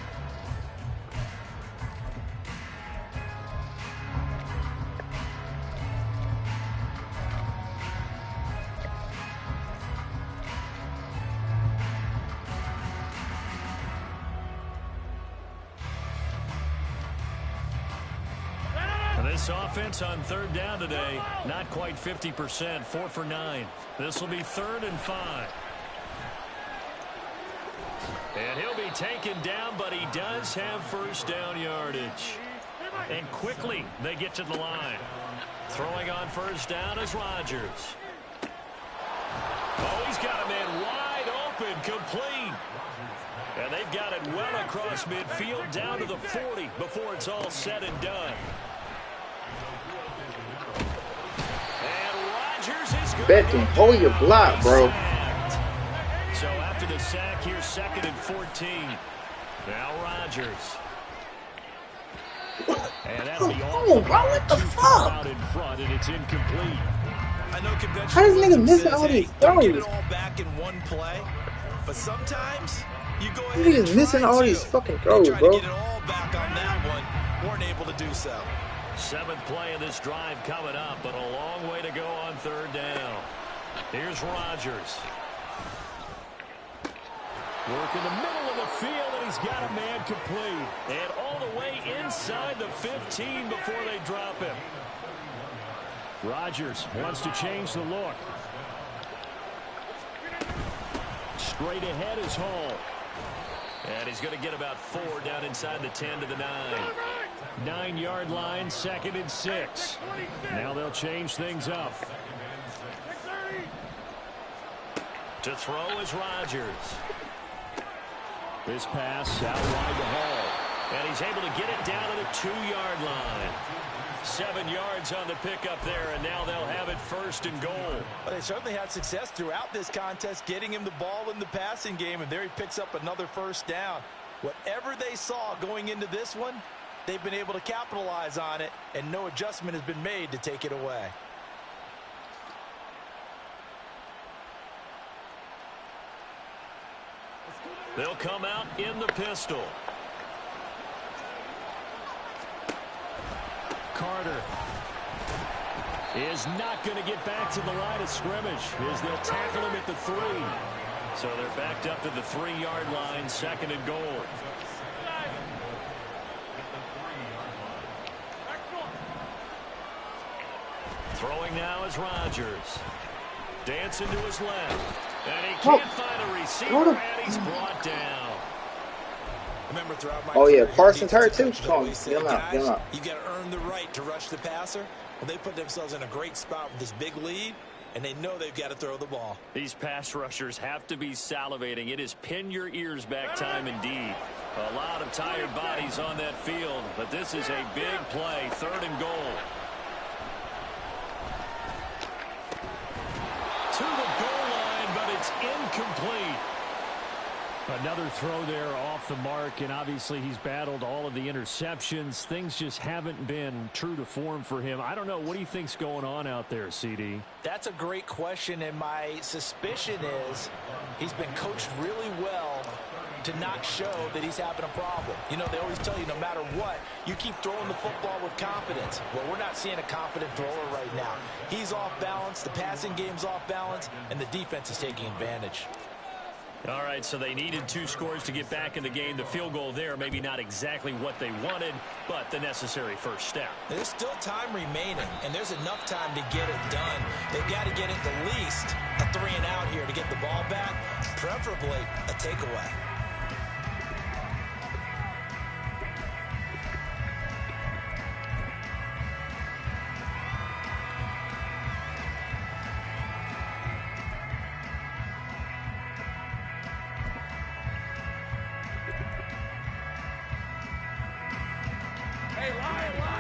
Speaker 1: This offense on third down today, not quite 50%, 4 for 9. This will be 3rd and 5. And he'll be taken down, but he does have first down yardage. And quickly they get to the line. Throwing on first down is Rodgers. Oh, he's got a man wide open, complete. And they've got it well across midfield down to the 40 before it's all said and done.
Speaker 3: Beckham, hold your block, bro.
Speaker 1: So after the sack, here's 2nd and 14. Now Rodgers. And that'll be all
Speaker 3: bro, what the fuck?
Speaker 1: Out in front, and it's incomplete.
Speaker 2: I know conventional.
Speaker 3: How does nigga missing all these
Speaker 2: don't get it
Speaker 3: throws?
Speaker 2: all back in one play, but sometimes you go ahead.
Speaker 3: Niggas missing all these fucking throws,
Speaker 2: bro.
Speaker 3: bro.
Speaker 2: To get it all back on that one, weren't able to do so.
Speaker 1: 7th play of this drive coming up, but a long way to go on third down. Here's Rodgers. Work in the middle of the field, and he's got a man complete. And all the way inside the 15 before they drop him. Rodgers wants to change the look. Straight ahead is Hall. And he's going to get about 4 down inside the 10 to the 9. 9-yard line, 2nd and 6. Now they'll change things up. To throw is Rodgers. This pass out wide to Hall. And he's able to get it down to the 2-yard line. 7 yards on the pickup there, and now they'll have it 1st and goal.
Speaker 2: But they certainly had success throughout this contest, getting him the ball in the passing game, and there he picks up another 1st down. Whatever they saw going into this one, they've been able to capitalize on it, and no adjustment has been made to take it away.
Speaker 1: They'll come out in the pistol. Carter is not going to get back to the line of scrimmage as they'll tackle him at the 3. So they're backed up to the 3-yard line, 2nd and goal. Throwing now is Rodgers. Dancing to his left. And he can't find a receiver, and he's brought down.
Speaker 2: Remember, throughout my
Speaker 3: yeah,
Speaker 2: career,
Speaker 3: Parsons hurt too.
Speaker 2: Get him
Speaker 3: out.
Speaker 2: You got to earn the right to rush the passer. Well, they put themselves in a great spot with this big lead, and they know they've got to throw the ball.
Speaker 1: These pass rushers have to be salivating. It is pin your ears back time indeed. A lot of tired bodies on that field, but this is a big play, 3rd and goal. To the goal line, but it's incomplete. Another throw there off the mark, and obviously he's battled all of the interceptions. Things just haven't been true to form for him. I don't know. What do you think's going on out there, CD?
Speaker 2: That's a great question, and my suspicion is he's been coached really well to not show that he's having a problem. You know, they always tell you no matter what, you keep throwing the football with confidence. Well, we're not seeing a confident thrower right now. He's off balance, the passing game's off balance, and the defense is taking advantage.
Speaker 1: All right, so they needed 2 scores to get back in the game. The field goal there, maybe not exactly what they wanted, but the necessary first step.
Speaker 2: There's still time remaining, and there's enough time to get it done. They've got to get it at least a 3-and-out here to get the ball back, preferably a takeaway.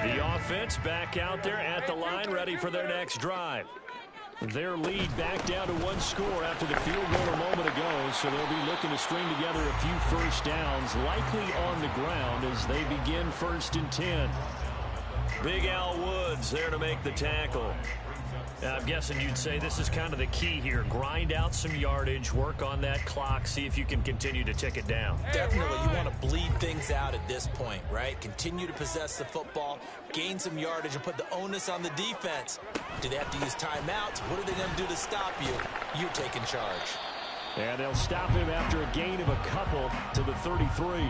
Speaker 1: The offense back out there at the line, ready for their next drive. Their lead back down to 1 score after the field goal a moment ago, so they'll be looking to string together a few first downs, likely on the ground as they begin 1st and 10. Big Al Woods there to make the tackle. I'm guessing you'd say this is kind of the key here. Grind out some yardage, work on that clock, see if you can continue to tick it down.
Speaker 2: Definitely, you want to bleed things out at this point, right? Continue to possess the football, gain some yardage, and put the onus on the defense. Do they have to use timeouts? What are they going to do to stop you? You're taking charge.
Speaker 1: And they'll stop him after a gain of a couple to the 33.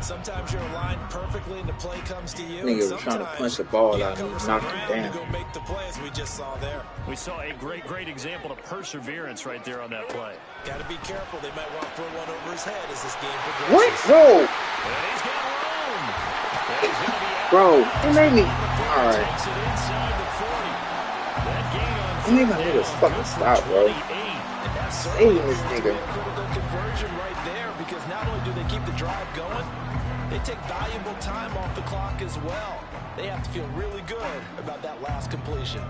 Speaker 2: Sometimes you're aligned perfectly and the play comes to you.
Speaker 3: Nigga was trying to punch the ball out and knock it down.
Speaker 2: To go make the plays we just saw there.
Speaker 1: We saw a great example of perseverance right there on that play.
Speaker 2: Got to be careful. They might want to throw one over his head as this game progresses.
Speaker 3: What? Bro!
Speaker 1: And he's got room.
Speaker 3: Bro, it made me... Alright. You need my niggas fucking stop, bro. Saving this nigga.
Speaker 2: Conversion right there, because not only do they keep the drive going, they take valuable time off the clock as well. They have to feel really good about that last completion.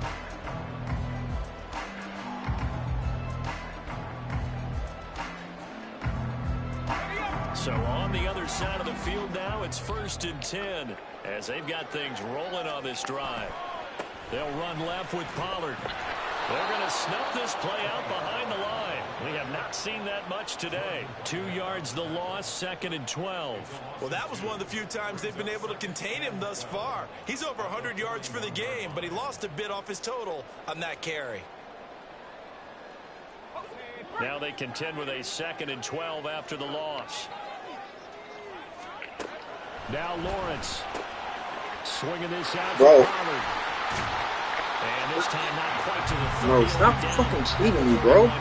Speaker 1: So on the other side of the field now, it's 1st and 10 as they've got things rolling on this drive. They'll run left with Pollard. They're going to snuff this play out behind the line. We have not seen that much today. 2 yards the loss, 2nd and 12.
Speaker 2: Well, that was one of the few times they've been able to contain him thus far. He's over 100 yards for the game, but he lost a bit off his total on that carry.
Speaker 1: Now they contend with a 2nd and 12 after the loss. Now Lawrence swinging this out for Pollard. And this time not quite to the 30.
Speaker 3: No, stop fucking cheating me, bro.
Speaker 1: He's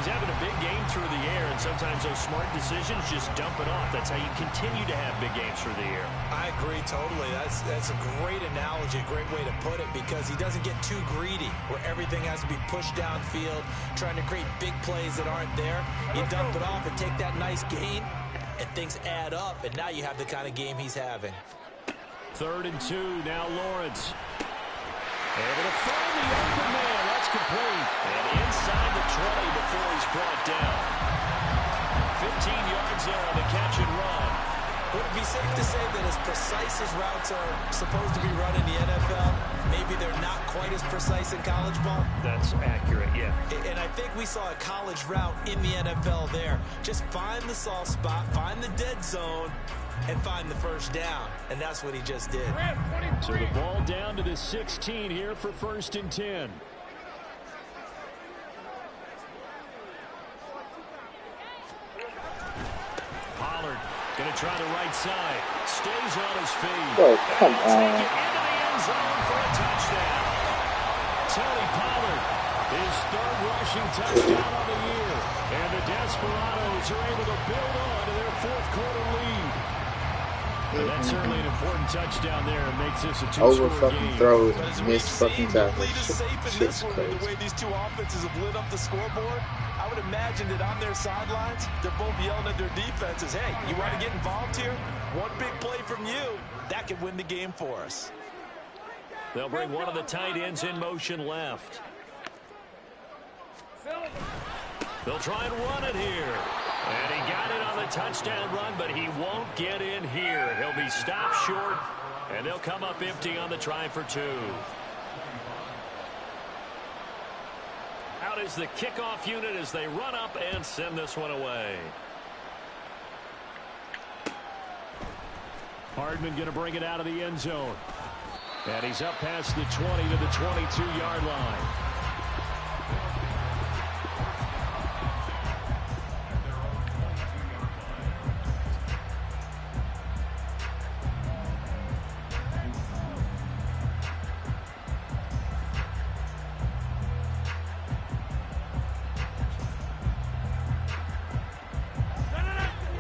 Speaker 1: having a big game through the air, and sometimes those smart decisions just dump it off. That's how you continue to have big games through the air.
Speaker 2: I agree totally. That's a great analogy, a great way to put it, because he doesn't get too greedy where everything has to be pushed downfield, trying to create big plays that aren't there. You dump it off and take that nice gain, and things add up, and now you have the kind of game he's having.
Speaker 1: 3rd and 2, now Lawrence. Able to find the open man. That's complete. And inside the 20 before he's brought down. 15 yards there on the catch and run.
Speaker 2: Would it be safe to say that as precise as routes are supposed to be run in the NFL, maybe they're not quite as precise in college ball?
Speaker 1: That's accurate, yeah.
Speaker 2: And I think we saw a college route in the NFL there. Just find the soft spot, find the dead zone, and find the first down. And that's what he just did.
Speaker 1: So the ball down to the 16 here for 1st and 10. Pollard going to try the right side. Stays on his feet.
Speaker 3: Oh, come on.
Speaker 1: Take it into the end zone for a touchdown. Tony Pollard, his 3rd rushing touchdown on the year. And the Desperados are able to build on to their 4th quarter lead. And that's certainly an important touchdown there. It makes this a 2-score
Speaker 3: Over fucking
Speaker 1: game.
Speaker 3: throws, missed fucking tackles. Shit's crazy.
Speaker 2: The way these two offenses have lit up the scoreboard, I would imagine that on their sidelines, they're both yelling at their defenses, hey, you want to get involved here? One big play from you, that could win the game for us.
Speaker 1: They'll bring one of the tight ends in motion left. They'll try and run it here. And he got it on the touchdown run, but he won't get in here. He'll be stopped short, and they'll come up empty on the try for 2. Out is the kickoff unit as they run up and send this one away. Hardman going to bring it out of the end zone. And he's up past the 20 to the 22-yard line.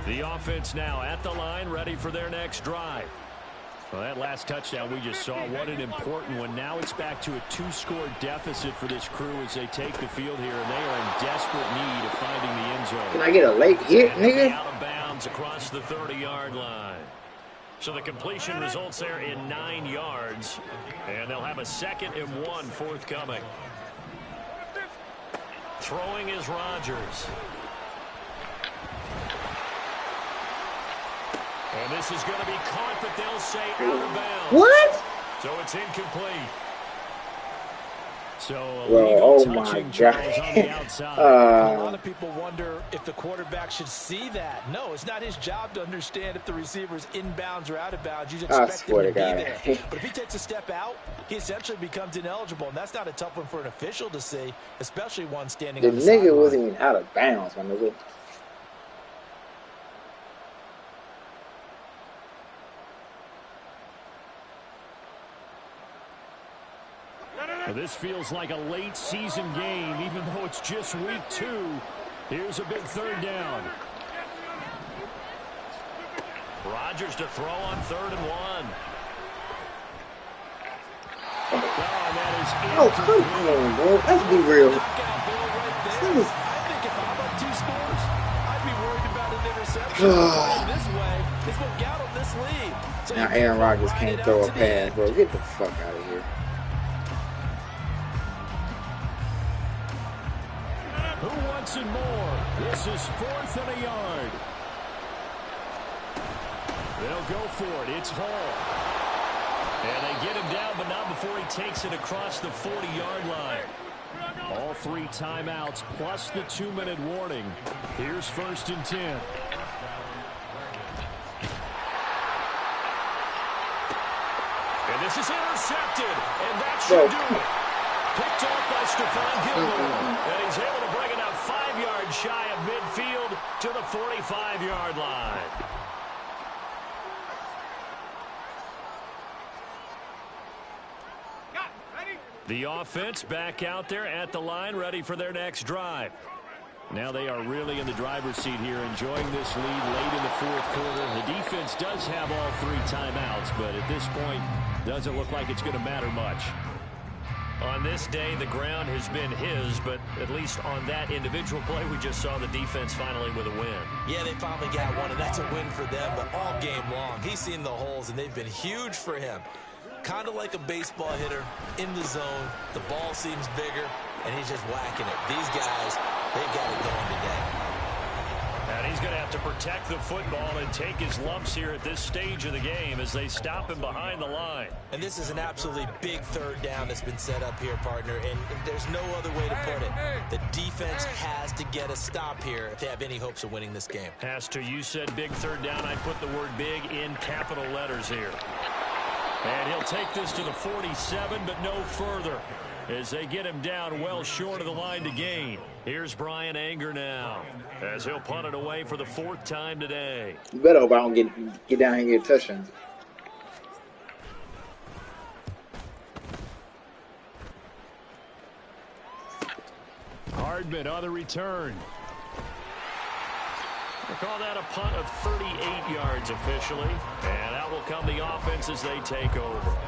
Speaker 1: The offense now at the line, ready for their next drive. Well, that last touchdown we just saw, what an important one. Now it's back to a 2-score deficit for this crew as they take the field here, and they are in desperate need of finding the end zone.
Speaker 3: Can I get a late hit, nigga?
Speaker 1: Out of bounds across the 30-yard line. So the completion results there in 9 yards, and they'll have a 2nd and 1 forthcoming. Throwing is Rodgers. And this is going to be caught, but they'll say out of bounds.
Speaker 3: What?
Speaker 1: So it's incomplete. So a
Speaker 3: Well,
Speaker 1: legal
Speaker 3: oh my
Speaker 1: touching
Speaker 3: God.
Speaker 1: charge on the outside.
Speaker 2: A lot of people wonder if the quarterback should see that. No, it's not his job to understand if the receiver's inbounds or out of bounds. You just
Speaker 3: I
Speaker 2: expect him
Speaker 3: swear
Speaker 2: to
Speaker 3: to
Speaker 2: be
Speaker 3: God.
Speaker 2: there. But if he takes a step out, he essentially becomes ineligible, and that's not a tough one for an official to see, especially one standing
Speaker 3: The
Speaker 2: on the
Speaker 3: nigga
Speaker 2: sideline.
Speaker 3: wasn't even out of bounds, my nigga.
Speaker 1: Well, this feels like a late season game, even though it's just week 2. Here's a big 3rd down. Rodgers to throw on 3rd and 1. Oh, that is
Speaker 3: Oh, come on, bro. Let's be real.
Speaker 2: Knockout Bill right there. I think if I'm up 2 scores, I'd be worried about an interception. Playing this way is what got him this lead. So
Speaker 3: Now
Speaker 2: you
Speaker 3: Aaron Rodgers
Speaker 2: ride
Speaker 3: can't
Speaker 2: it
Speaker 3: throw
Speaker 2: out
Speaker 3: a
Speaker 2: to the
Speaker 3: pass,
Speaker 2: end.
Speaker 3: bro. Get the fuck out of here.
Speaker 1: Who wants it more? This is 4th and a yard. They'll go for it. It's Hall. And they get him down, but not before he takes it across the 40-yard line. All 3 timeouts plus the 2-minute warning. Here's 1st and 10. And this is intercepted, and that should do it. Picked off by Stephon Gilmore, and he's able to bring it out 5 yards shy of midfield to the 45-yard line. The offense back out there at the line, ready for their next drive. Now they are really in the driver's seat here, enjoying this lead late in the 4th quarter. The defense does have all 3 timeouts, but at this point, doesn't look like it's going to matter much. On this day, the ground has been his, but at least on that individual play, we just saw the defense finally with a win.
Speaker 2: Yeah, they finally got one, and that's a win for them, but all game long, he's seen the holes, and they've been huge for him. Kind of like a baseball hitter in the zone. The ball seems bigger, and he's just whacking it. These guys, they've got it going today.
Speaker 1: And he's going to have to protect the football and take his lumps here at this stage of the game as they stop him behind the line.
Speaker 2: And this is an absolutely big 3rd down that's been set up here, partner, and there's no other way to put it. The defense has to get a stop here if they have any hopes of winning this game.
Speaker 1: Has to. You said big 3rd down. I put the word big in capital letters here. And he'll take this to the 47, but no further, as they get him down well short of the line to gain. Here's Brian Anger now, as he'll punt it away for the 4th time today.
Speaker 3: You better hope I don't get down here and get a touchdown.
Speaker 1: Hardman on the return. We'll call that a punt of 38 yards officially. And out will come the offense as they take over.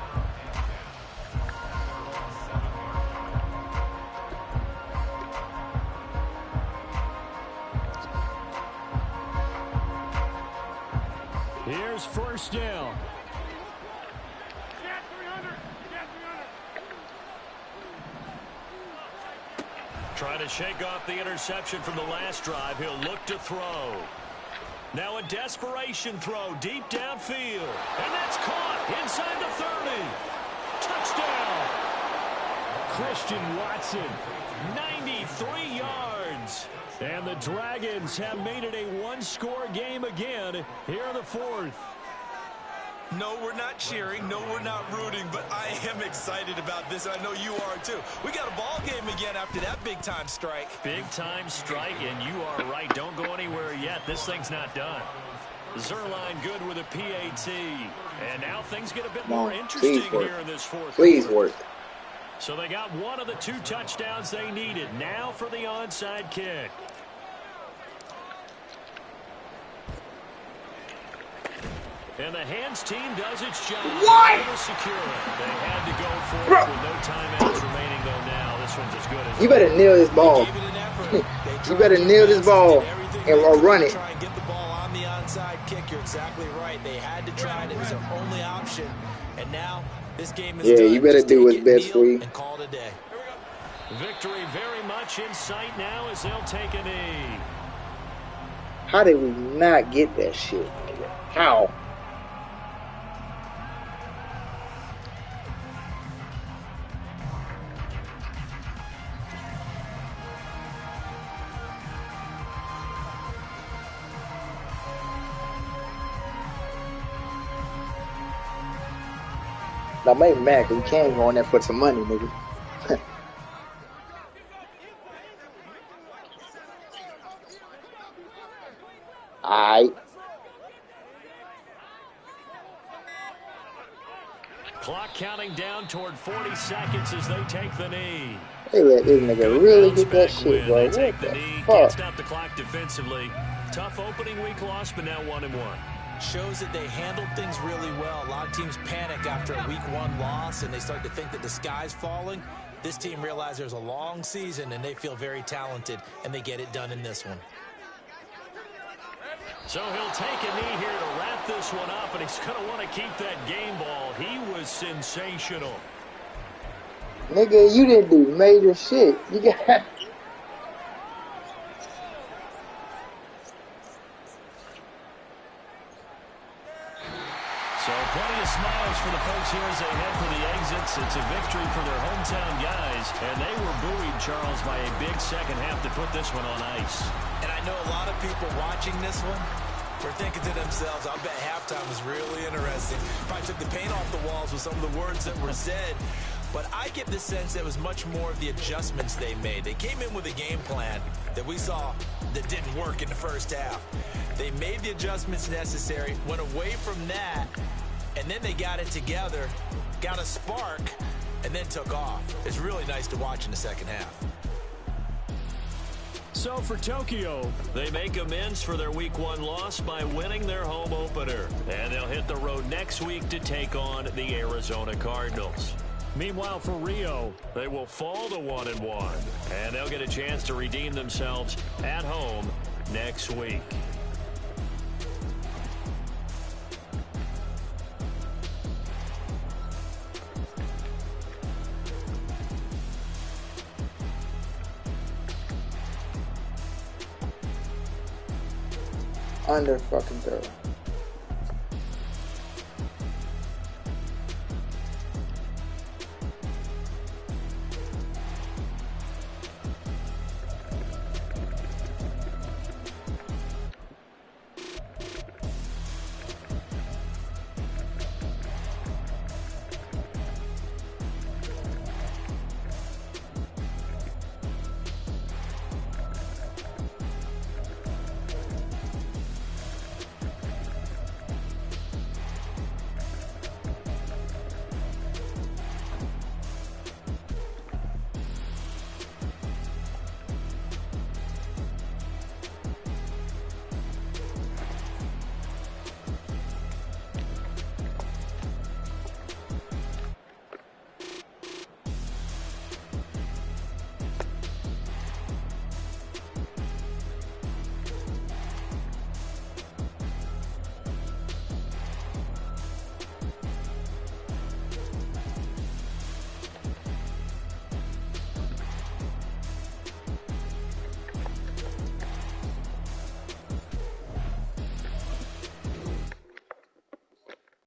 Speaker 1: Here's 1st down. Trying to shake off the interception from the last drive. He'll look to throw. Now a desperation throw deep downfield. And that's caught inside the 30. Touchdown. Christian Watson, 93 yards. And the Dragons have made it a one-score game again here in the fourth.
Speaker 2: No, we're not cheering. No, we're not rooting. But I am excited about this. I know you are, too. We got a ball game again after that big-time strike.
Speaker 1: Big-time strike, and you are right. Don't go anywhere yet. This thing's not done. Zerline good with a PAT. And now things get a bit more interesting here in this fourth
Speaker 3: Please
Speaker 1: quarter.
Speaker 3: work.
Speaker 1: So they got one of the 2 touchdowns they needed. Now for the onside kick. And the hands team does its job.
Speaker 3: What?
Speaker 1: To secure it. They had to go for it with no timeouts remaining, though. Now this one's as good as
Speaker 3: You better nail this ball. You better nail this ball or run it.
Speaker 2: Try and get the ball on the onside kick. You're exactly right. They had to try it. It was their only option. And now this game is done.
Speaker 3: You better
Speaker 2: Just
Speaker 3: do what's
Speaker 2: take it,
Speaker 3: best for you.
Speaker 2: and call it a day.
Speaker 1: Victory very much in sight now as they'll take a knee.
Speaker 3: How did we not get that shit? How? Now, maybe Mac, we can go on there for some money, nigga. Alright.
Speaker 1: Clock counting down toward 40 seconds as they take the knee.
Speaker 3: They let this nigga really get that shit, bro. What the
Speaker 1: Can't
Speaker 3: fuck?
Speaker 1: stop the clock defensively. Tough opening week loss, but now 1-1.
Speaker 2: Shows that they handled things really well. A lot of teams panic after a week 1 loss, and they start to think that the sky's falling. This team realized there's a long season, and they feel very talented, and they get it done in this one.
Speaker 1: So he'll take a knee here to wrap this one up, and he's going to want to keep that game ball. He was sensational.
Speaker 3: Nigga, you didn't do major shit. You got...
Speaker 1: So plenty of smiles for the folks here as they head for the exits. It's a victory for their hometown guys, and they were buoyed, Charles, by a big second half to put this one on ice.
Speaker 2: And I know a lot of people watching this one were thinking to themselves, I'll bet halftime was really interesting. Probably took the paint off the walls with some of the words that were said. But I get the sense that it was much more of the adjustments they made. They came in with a game plan that we saw that didn't work in the first half. They made the adjustments necessary, went away from that, and then they got it together, got a spark, and then took off. It's really nice to watch in the second half.
Speaker 1: So for Tokyo, they make amends for their week 1 loss by winning their home opener. And they'll hit the road next week to take on the Arizona Cardinals. Meanwhile, for Rio, they will fall to 1-1. And they'll get a chance to redeem themselves at home next week.
Speaker 3: Under fucking throw.